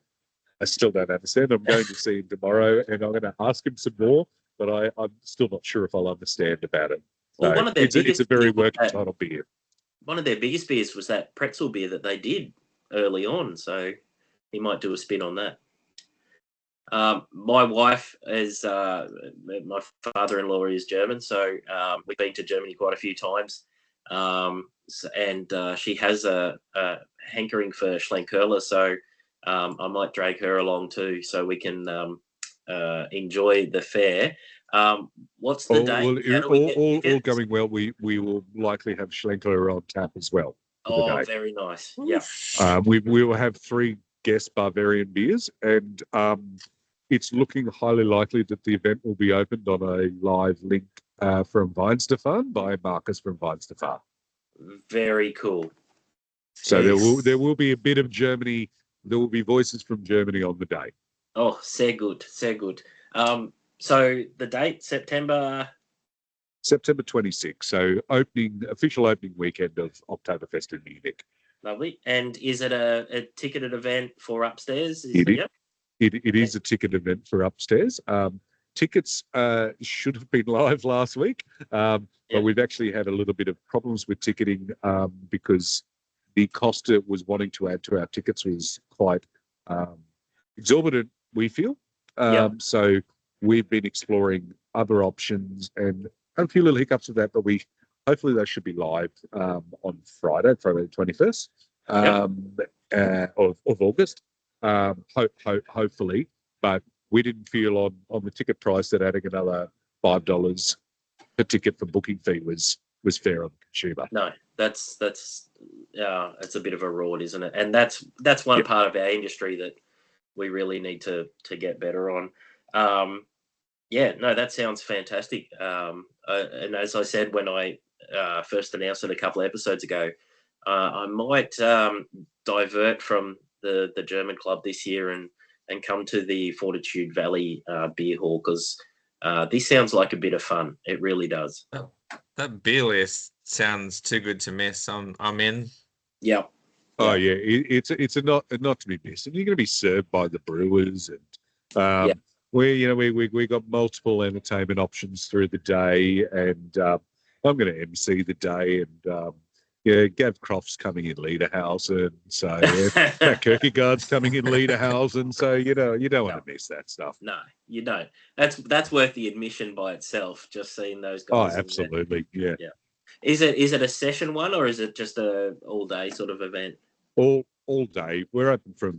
S2: I still don't understand. I'm going to see him tomorrow, and I'm going to ask him some more, but I'm still not sure if I'll understand about it.
S1: Well,
S2: So it's a very working title beer.
S1: One of their biggest beers was that pretzel beer that they did early on, so he might do a spin on that. My wife is my father-in-law is German, so we've been to Germany quite a few times, and she has a hankering for Schlenkerla, so I might drag her along too, so we can enjoy the fair. What's the date?
S2: All going well. We will likely have Schlenkerla on tap as well.
S1: Oh, very nice. Yeah.
S2: We will have 3 guest Bavarian beers, and it's looking highly likely that the event will be opened on a live link from Weinstefan by Marcus from Weinstefan.
S1: Very cool.
S2: So there will be a bit of Germany. There will be voices from Germany on the day.
S1: Oh, sehr good, sehr good. So the date, September
S2: 26th. So official opening weekend of Oktoberfest in Munich.
S1: Lovely. And is it a ticketed event for upstairs?
S2: It is a ticket event for upstairs. Tickets should have been live last week, but we've actually had a little bit of problems with ticketing because the cost it was wanting to add to our tickets was quite exorbitant, we feel. So we've been exploring other options and had a few little hiccups with that, but hopefully they should be live on Friday the 21st of August. Hopefully, but we didn't feel on the ticket price that adding another $5 per ticket for booking fee was fair on the consumer.
S1: No, that's it's a bit of a reward, isn't it? And that's one part of our industry that we really need to get better on. That sounds fantastic. And as I said when I first announced it a couple of episodes ago, I might divert from the German club this year and come to the Fortitude Valley beer hall because this sounds like a bit of fun. It really does.
S3: Oh, that beer list sounds too good to miss. I'm in.
S1: Yeah.
S2: Oh yeah, it's a not to be missed, and you're going to be served by the brewers, and we got multiple entertainment options through the day, and I'm going to MC the day, and Gav Croft's coming in Lederhausen, so Matt Kierkegaard's coming in Lederhausen, so you don't want to miss that stuff.
S1: No, you don't. That's worth the admission by itself. Just seeing those guys.
S2: Oh, absolutely, yeah.
S1: Is it a session one or is it just a all day sort of event?
S2: All day. We're open from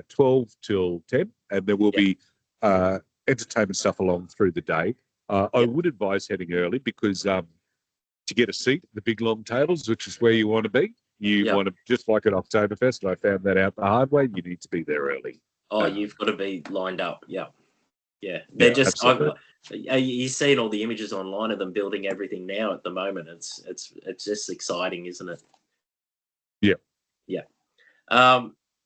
S2: 12 till 10, and there will be entertainment stuff along through the day. I would advise heading early because to get a seat at the big long tables, which is where you want to be, you want to, just like at Oktoberfest, and I found that out the hard way, you need to be there early.
S1: Oh, you've got to be lined up. Yeah. They're just. You're seeing all the images online of them building everything now at the moment. It's just exciting, isn't it? Yeah.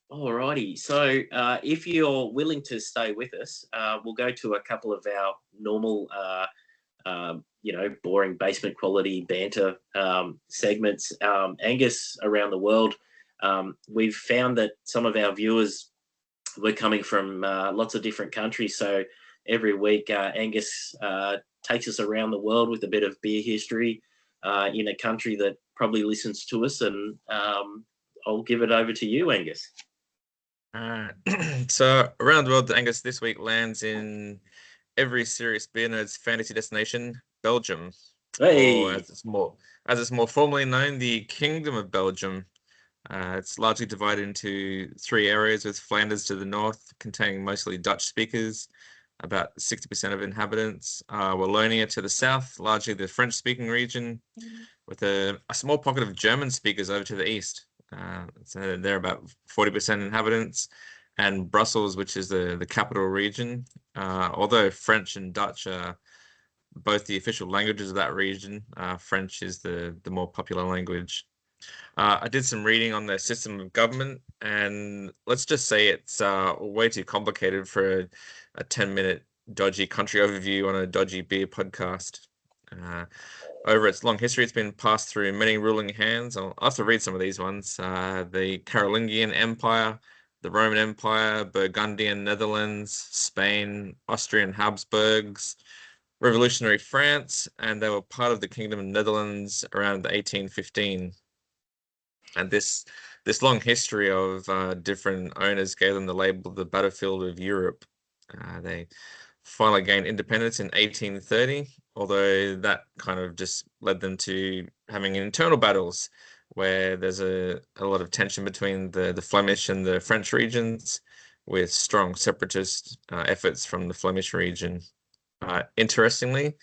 S1: All righty. So if you're willing to stay with us, we'll go to a couple of our normal, boring basement quality banter segments. Angus, around the world, we've found that some of our viewers were coming from lots of different countries. So every week, Angus takes us around the world with a bit of beer history in a country that probably listens to us, and I'll give it over to you, Angus.
S3: So around the world, Angus this week lands in every serious beer nerd's fantasy destination, Belgium.
S1: Hey.
S3: Or as it's more formally known, the Kingdom of Belgium. It's largely divided into 3 areas, with Flanders to the north, containing mostly Dutch speakers, about 60% of inhabitants. Wallonia to the south, largely the French-speaking region, with a small pocket of German speakers over to the east. So they're about 40% inhabitants. And Brussels, which is the capital region, although French and Dutch are both the official languages of that region, French is the more popular language. I did some reading on their system of government, and let's just say it's way too complicated for a 10-minute dodgy country overview on a dodgy beer podcast. Over its long history, it's been passed through many ruling hands. I'll have to read some of these ones. The Carolingian Empire, the Roman Empire, Burgundian Netherlands, Spain, Austrian Habsburgs, Revolutionary France, and they were part of the Kingdom of Netherlands around 1815. And this long history of different owners gave them the label the battlefield of Europe. They finally gained independence in 1830, although that kind of just led them to having internal battles where there's a lot of tension between the Flemish and the French regions, with strong separatist efforts from the Flemish region. Interestingly,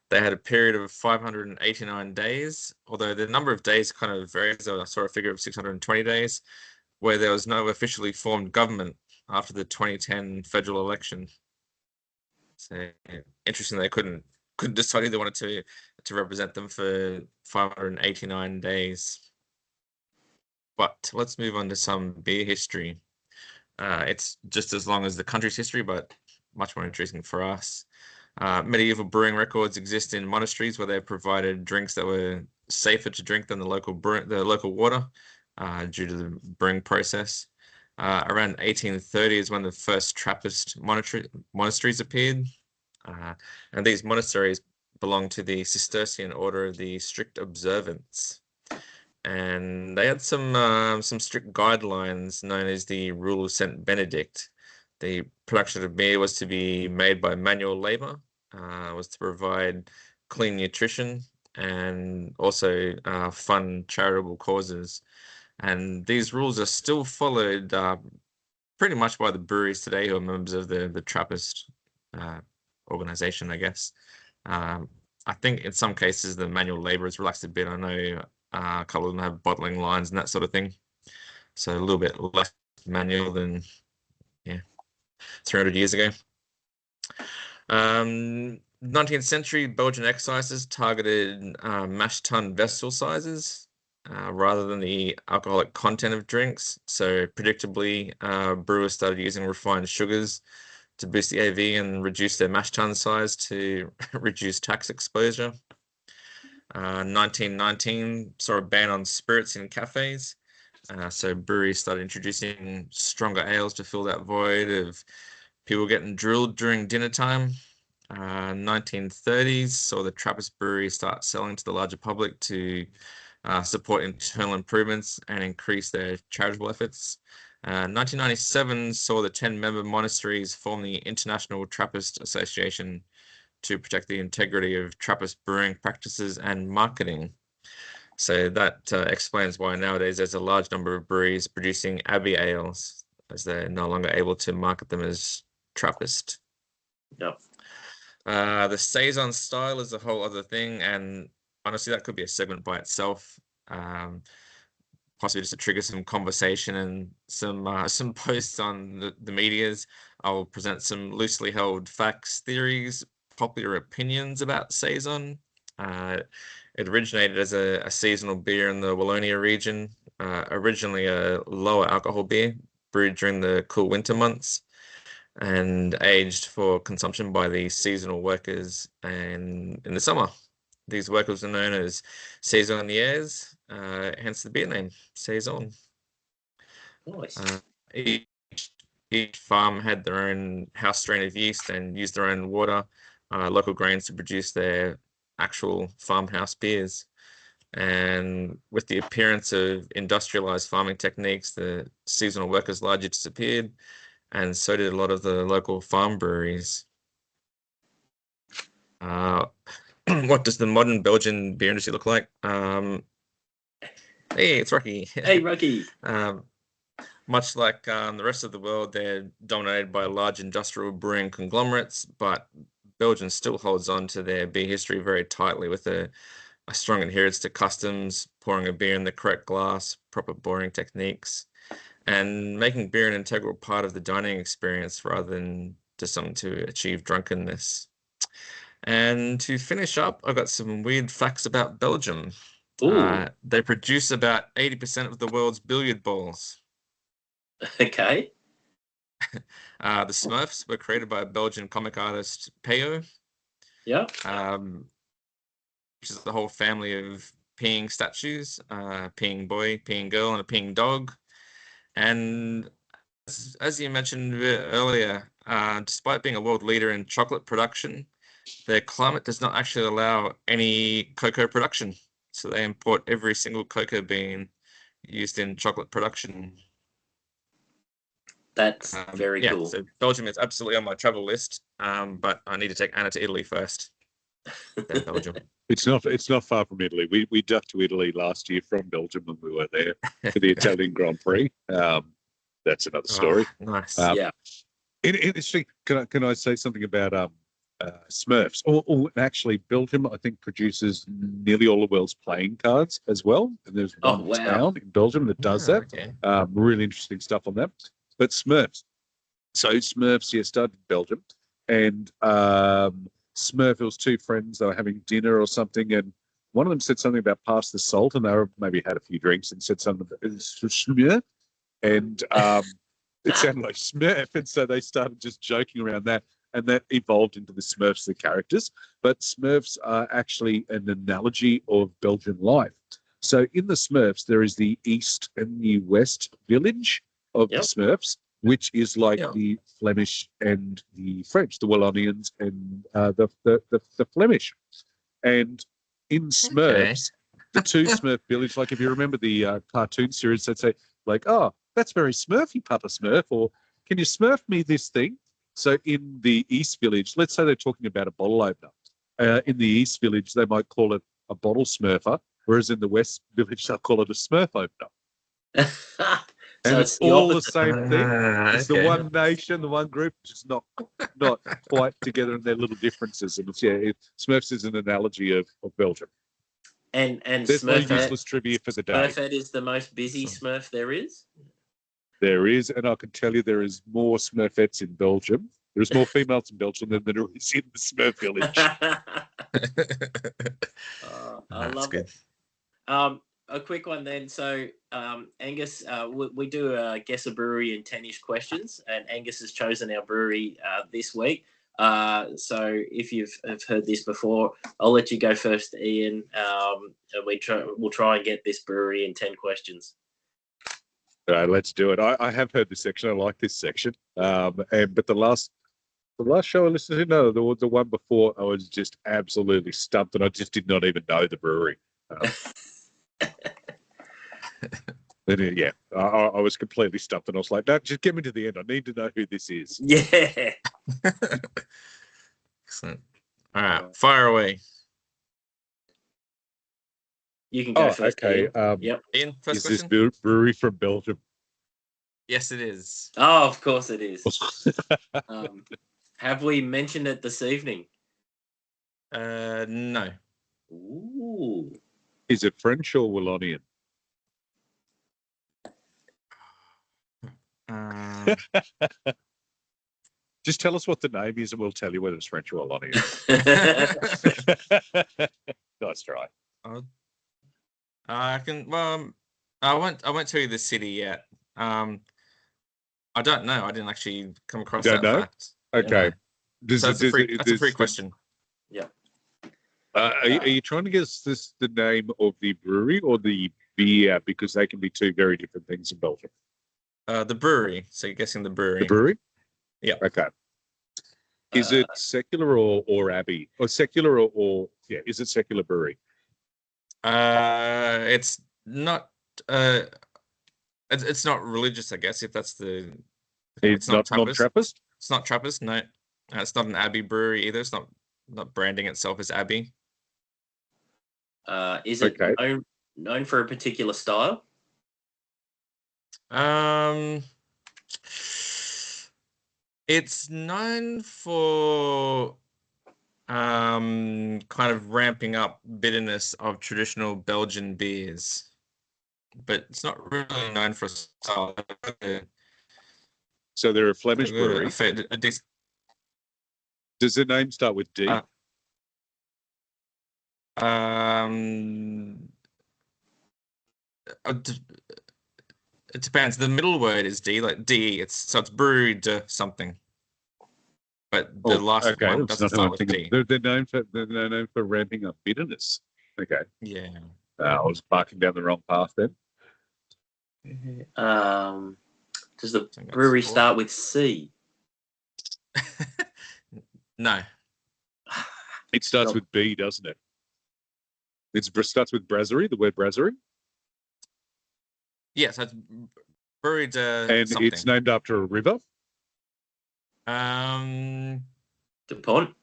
S3: they had a period of 589 days, although the number of days kind of varies. I saw a figure of 620 days, where there was no officially formed government after the 2010 federal election. So interesting, they couldn't decide who they wanted to represent them for 589 days. But let's move on to some beer history. It's just as long as the country's history, but much more interesting for us. Medieval brewing records exist in monasteries where they provided drinks that were safer to drink than the local water due to the brewing process. Around 1830 is when the first Trappist monasteries appeared, and these monasteries belonged to the Cistercian order of the strict observance. And they had some strict guidelines known as the Rule of Saint Benedict. The production of beer was to be made by manual labor, was to provide clean nutrition, and also fund charitable causes. And these rules are still followed pretty much by the breweries today, who are members of the Trappist organization, I guess. I think in some cases the manual labor is relaxed a bit. I know a couple of them have bottling lines and that sort of thing. So a little bit less manual than 300 years ago. 19th century Belgian excises targeted mash tun vessel sizes rather than the alcoholic content of drinks. So predictably, brewers started using refined sugars to boost the AV and reduce their mash tun size to reduce tax exposure. 1919 saw a ban on spirits in cafes. So breweries started introducing stronger ales to fill that void of people getting drilled during dinner time. 1930s saw the Trappist breweries start selling to the larger public to support internal improvements and increase their charitable efforts. 1997 saw the 10-member monasteries form the International Trappist Association to protect the integrity of Trappist brewing practices and marketing. So that explains why nowadays there's a large number of breweries producing Abbey ales, as they're no longer able to market them as Trappist.
S1: Yep.
S3: The Saison style is a whole other thing, and honestly, that could be a segment by itself. Possibly just to trigger some conversation and some posts on the medias. I'll present some loosely held facts, theories, popular opinions about Saison. It originated as a seasonal beer in the Wallonia region, originally a lower alcohol beer brewed during the cool winter months and aged for consumption by the seasonal workers in the summer. These workers are known as saisonniers, hence the beer name, Saison.
S1: Nice.
S3: Each farm had their own house strain of yeast and used their own water, local grains to produce their actual farmhouse beers. And with the appearance of industrialized farming techniques, the seasonal workers largely disappeared, and so did a lot of the local farm breweries. What does the modern Belgian beer industry look like? Hey, it's Rocky.
S1: Hey, Rocky.
S3: Much like the rest of the world, they're dominated by large industrial brewing conglomerates, but Belgium still holds on to their beer history very tightly with a strong adherence to customs, pouring a beer in the correct glass, proper boring techniques, and making beer an integral part of the dining experience rather than just something to achieve drunkenness. And to finish up, I've got some weird facts about Belgium.
S1: Ooh,
S3: They produce about 80% of the world's billiard balls.
S1: okay.
S3: The Smurfs were created by Belgian comic artist Peyo,
S1: Yeah.
S3: which is the whole family of peeing statues, peeing boy, peeing girl, and a peeing dog. And as you mentioned earlier, despite being a world leader in chocolate production, their climate does not actually allow any cocoa production. So they import every single cocoa bean used in chocolate production.
S1: That's very
S3: Yeah,
S1: cool.
S3: so Belgium is absolutely on my travel list, but I need to take Anna to Italy first. Then Belgium.
S2: It's not far from Italy. We ducked to Italy last year from Belgium when we were there for the Italian Grand Prix. That's another story.
S3: Oh, nice.
S1: Yeah.
S2: Interesting. Can I say something about Smurfs? Or actually, Belgium I think produces nearly all the world's playing cards as well. And there's
S1: Oh,
S2: one
S1: wow.
S2: town in Belgium that does that.
S3: Okay.
S2: Really interesting stuff on that. But Smurfs. So Smurfs, yeah, started in Belgium, and Smurf, it was two friends. They were having dinner or something, and one of them said something about pass the salt, and they were, maybe had a few drinks and said something about Smurf, and it sounded like Smurf, and so they started just joking around that, and that evolved into the Smurfs, the characters. But Smurfs are actually an analogy of Belgian life. So in the Smurfs, there is the East and the West village of the
S1: Yep.
S2: Smurfs, which is like
S3: Yeah.
S2: the Flemish and the French, the Wallonians and the Flemish. And in Smurfs, the two Smurf village, like if you remember the cartoon series, they'd say like, "Oh, that's very Smurfy, Papa Smurf," or "Can you Smurf me this thing?" So in the East Village, let's say they're talking about a bottle opener. In the East Village, they might call it a bottle Smurfer, whereas in the West Village, they'll call it a Smurf opener.
S1: So
S2: And
S1: it's
S2: it's
S1: the
S2: all the
S1: opposite.
S2: same thing. It's the
S3: Okay.
S2: one nation, the one group, just not quite together in their little differences. And it's Smurfs is an analogy of Belgium.
S1: And
S2: There's my
S1: Smurfette,
S2: useless trivia for the day.
S1: Smurfette is the most busy Smurf there is.
S2: There is, and I can tell you there is more Smurfettes in Belgium. There's more females in Belgium than there is in the Smurf village.
S1: I love
S3: good.
S1: it. A quick one then. So, Angus, we do guess a brewery in 10-ish questions, and Angus has chosen our brewery this week. So, if have heard this before, I'll let you go first, Ian. And we'll try and get this brewery in 10 questions.
S2: All right, let's do it. I have heard this section. I like this section. But the last show I listened to, no, the one before, I was just absolutely stumped, and I just did not even know the brewery. Yeah, I was completely stumped, and I was like, "No, just get me to the end. I need to know who this is."
S1: Yeah.
S3: Excellent. All right, fire away.
S1: You can go first.
S2: Okay.
S1: Ian. Yep.
S3: Ian, first
S2: is
S3: question.
S2: this brewery from Belgium?
S3: Yes, it is.
S1: Oh, of course it is. Have we mentioned it this evening?
S3: No.
S1: Ooh.
S2: Is it French or Wallonian? Just tell us what the name is, and we'll tell you whether it's French or Wallonian. Nice try.
S3: I can. Well, I won't tell you the city yet. I don't know. I didn't actually come across
S2: Don't
S3: that
S2: know?
S3: fact.
S2: Okay.
S3: No. So that's a free question.
S1: Yeah.
S2: Are you trying to guess the name of the brewery or the beer? Because they can be two very different things in Belgium.
S3: The brewery. So you're guessing the brewery.
S2: The brewery?
S3: Yeah.
S2: Okay. Is it secular or abbey? Or secular or yeah, is it secular brewery?
S3: It's not it's not religious, I guess, if that's the
S2: It's not Trappist?
S3: It's not Trappist, no. It's not an abbey brewery either. It's not branding itself as abbey.
S1: Is it Known for a particular style?
S3: It's known for kind of ramping up bitterness of traditional Belgian beers, but it's not really known for a style.
S2: So they're a Flemish brewery.
S3: Does
S2: the name start with D?
S3: It depends. The middle word is D, like D. It's brewed something. But the last one doesn't start with D.
S2: They're known for ramping up bitterness. Okay.
S3: Yeah.
S2: I was barking down the wrong path then.
S1: Does the brewery start with C?
S3: No.
S2: It starts with B, doesn't it? It starts with brasserie, the word brasserie.
S3: Yes, it's brewed
S2: and
S3: something.
S2: It's named after a river.
S1: DuPont?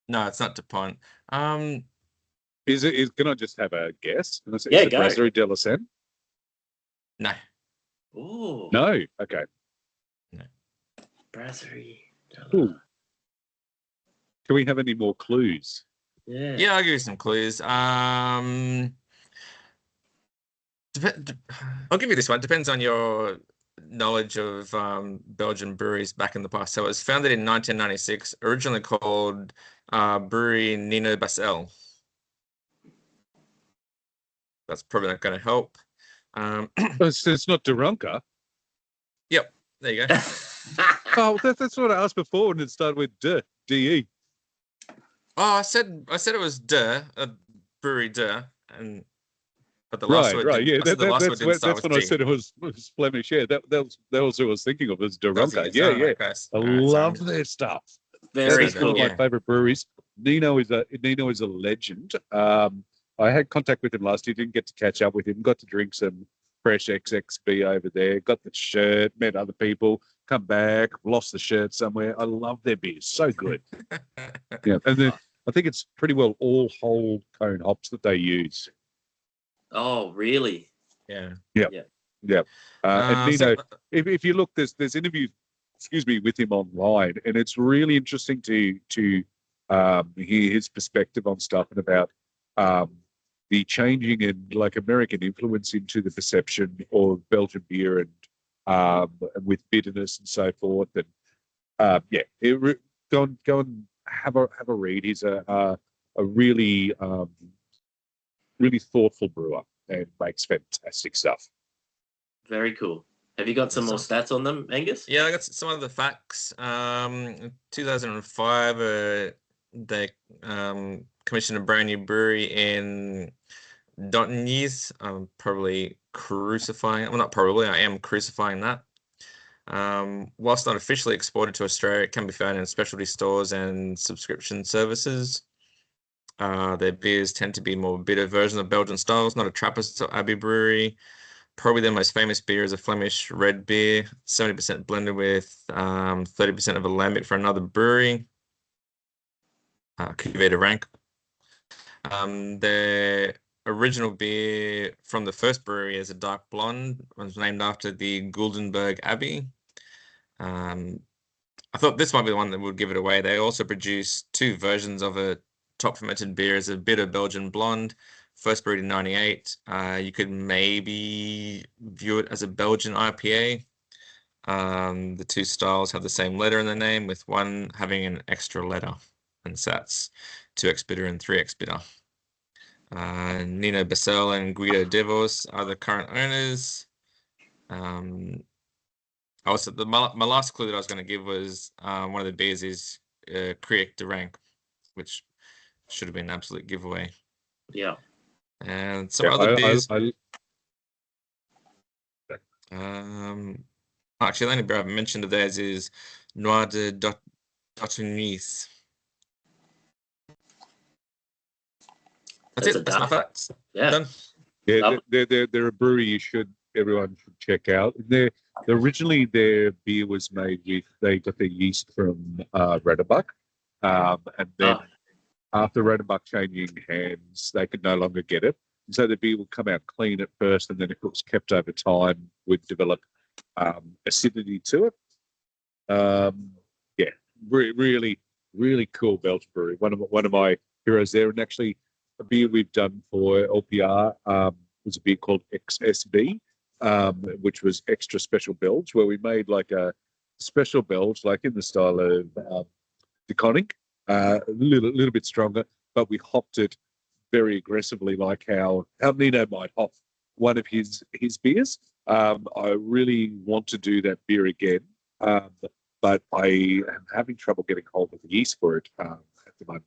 S3: No, it's not DuPont.
S2: Is it? Can I just have a guess? Is
S1: Yeah,
S2: it
S1: go.
S2: Brasserie de la Seine?
S3: No.
S1: Ooh.
S2: No. Okay.
S3: No.
S1: Brasserie.
S2: Can we have any more clues?
S3: Yeah. Yeah, I'll give you some clues. I'll give you this one. Depends on your knowledge of Belgian breweries back in the past. So it was founded in 1996, originally called Brewery Nino Basel. That's probably not going to help.
S2: It's not Duranka.
S3: Yep, there you go.
S2: Oh, that's what I asked before, and it started with D-E.
S3: Oh, I said it was Brewery but the last word
S2: right, yeah.
S3: That's
S2: when I said it was Flemish. Yeah, that was what I was thinking of as Duranka. Yeah.
S3: Okay.
S2: I love their stuff.
S1: Very
S2: That's
S1: cool.
S2: one of my favorite breweries. Nino is a legend. I had contact with him last year. Didn't get to catch up with him. Got to drink some fresh XXB over there. Got the shirt. Met other people. Come back. Lost the shirt somewhere. I love their beers. So good. Yeah, and then I think it's pretty well all whole cone hops that they use.
S1: Oh, really?
S3: Yeah.
S2: And Nino, if you look, there's interviews, with him online, and it's really interesting to hear his perspective on stuff and about the changing and like American influence into the perception of Belgian beer and with bitterness and so forth. And go and have a read. He's a really really thoughtful brewer and makes fantastic stuff.
S1: Very cool. Have you got some more stats on them, Angus?
S3: Yeah, I got some of the facts. In 2005, they commissioned a brand new brewery in Dotignies. I'm probably crucifying. Well, not probably. I am crucifying that. Whilst not officially exported to Australia, it can be found in specialty stores and subscription services. Their beers tend to be more bitter versions of Belgian styles, not a Trappist or Abbey brewery. Probably their most famous beer is a Flemish red beer, 70% blended with 30% of a lambic for another brewery. Cuvée de rank. Their original beer from the first brewery is a dark blonde. It was named after the Guldenberg Abbey. I thought this might be the one that would give it away. They also produce two versions of a top fermented beer as a bitter Belgian blonde. First brewed in 98. You could maybe view it as a Belgian IPA. The two styles have the same letter in the name, with one having an extra letter. And so that's 2x bitter and 3x bitter. Nino Basel and Guido Devos are the current owners. Also, my last clue that I was going to give was one of the beers is Kriek de Rank, which should have been an absolute giveaway.
S1: Yeah.
S3: And some other beers. Actually, the only beer I haven't mentioned of theirs is Noir de Dotignies. That's it. That's my facts.
S1: Yeah.
S3: Done.
S2: Yeah, they're a brewery everyone should check out. Originally their beer was made with, they got their yeast from Radebuck, and then after Rodenbach changing hands, they could no longer get it. And so the beer would come out clean at first, and then if it was kept over time, would develop acidity to it. Yeah, really, really cool Belgian brewery. One of my heroes there, and actually a beer we've done for LPR was a beer called XSB, which was extra special Belge, where we made like a special Belge, like in the style of DeConnick, a little bit stronger, but we hopped it very aggressively, like how Nino might hop one of his beers. I really want to do that beer again, but I am having trouble getting hold of the yeast for it at the moment.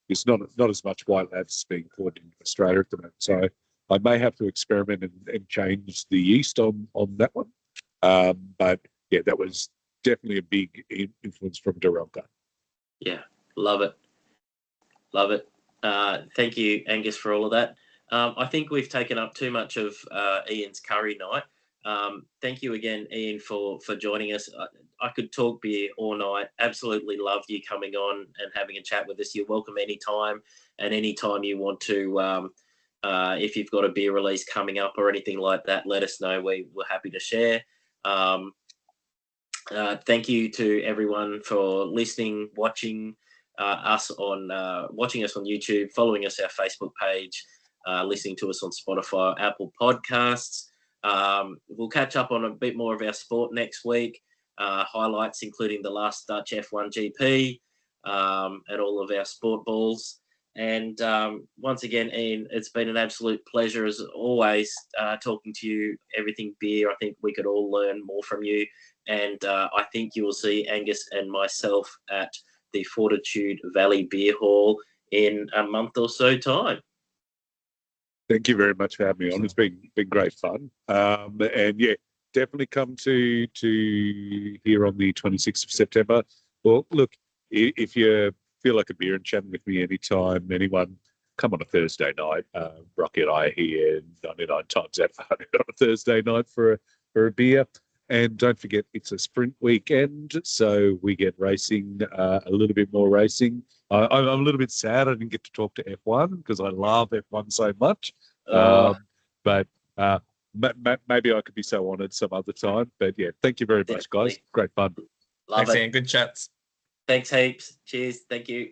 S2: It's not as much White Labs being poured in Australia at the moment, so I may have to experiment and change the yeast on that one. But yeah, that was definitely a big influence from Derelka.
S1: Yeah, love it. Love it. Thank you, Angus, for all of that. I think we've taken up too much of Ian's curry night. Thank you again, Ian, for joining us. I could talk beer all night. Absolutely loved you coming on and having a chat with us. You're welcome anytime, and anytime you want to, if you've got a beer release coming up or anything like that, let us know. We're happy to share. Thank you to everyone for listening, watching us on YouTube, following us our Facebook page, listening to us on Spotify, Apple Podcasts. We'll catch up on a bit more of our sport next week. Highlights including the last Dutch F1 GP and all of our sport balls. And once again, Ian, it's been an absolute pleasure as always talking to you. Everything beer, I think we could all learn more from you. And I think you will see Angus and myself at the Fortitude Valley Beer Hall in a month or so time.
S2: Thank you very much for having me on. It's been great fun. And yeah, definitely come to here on the 26th of September. Well, look, if you feel like a beer and chatting with me anytime, anyone, come on a Thursday night. Rocky and I are here 99 times out of 100 on a Thursday night for a beer. And don't forget, it's a sprint weekend, so we get racing, a little bit more racing. I'm a little bit sad I didn't get to talk to F1 because I love F1 so much. But maybe I could be so honoured some other time. But yeah, thank you very much, guys. Great fun.
S1: Love
S3: Thanks,
S1: it.
S3: Ian. Good chats.
S1: Thanks heaps. Cheers. Thank you.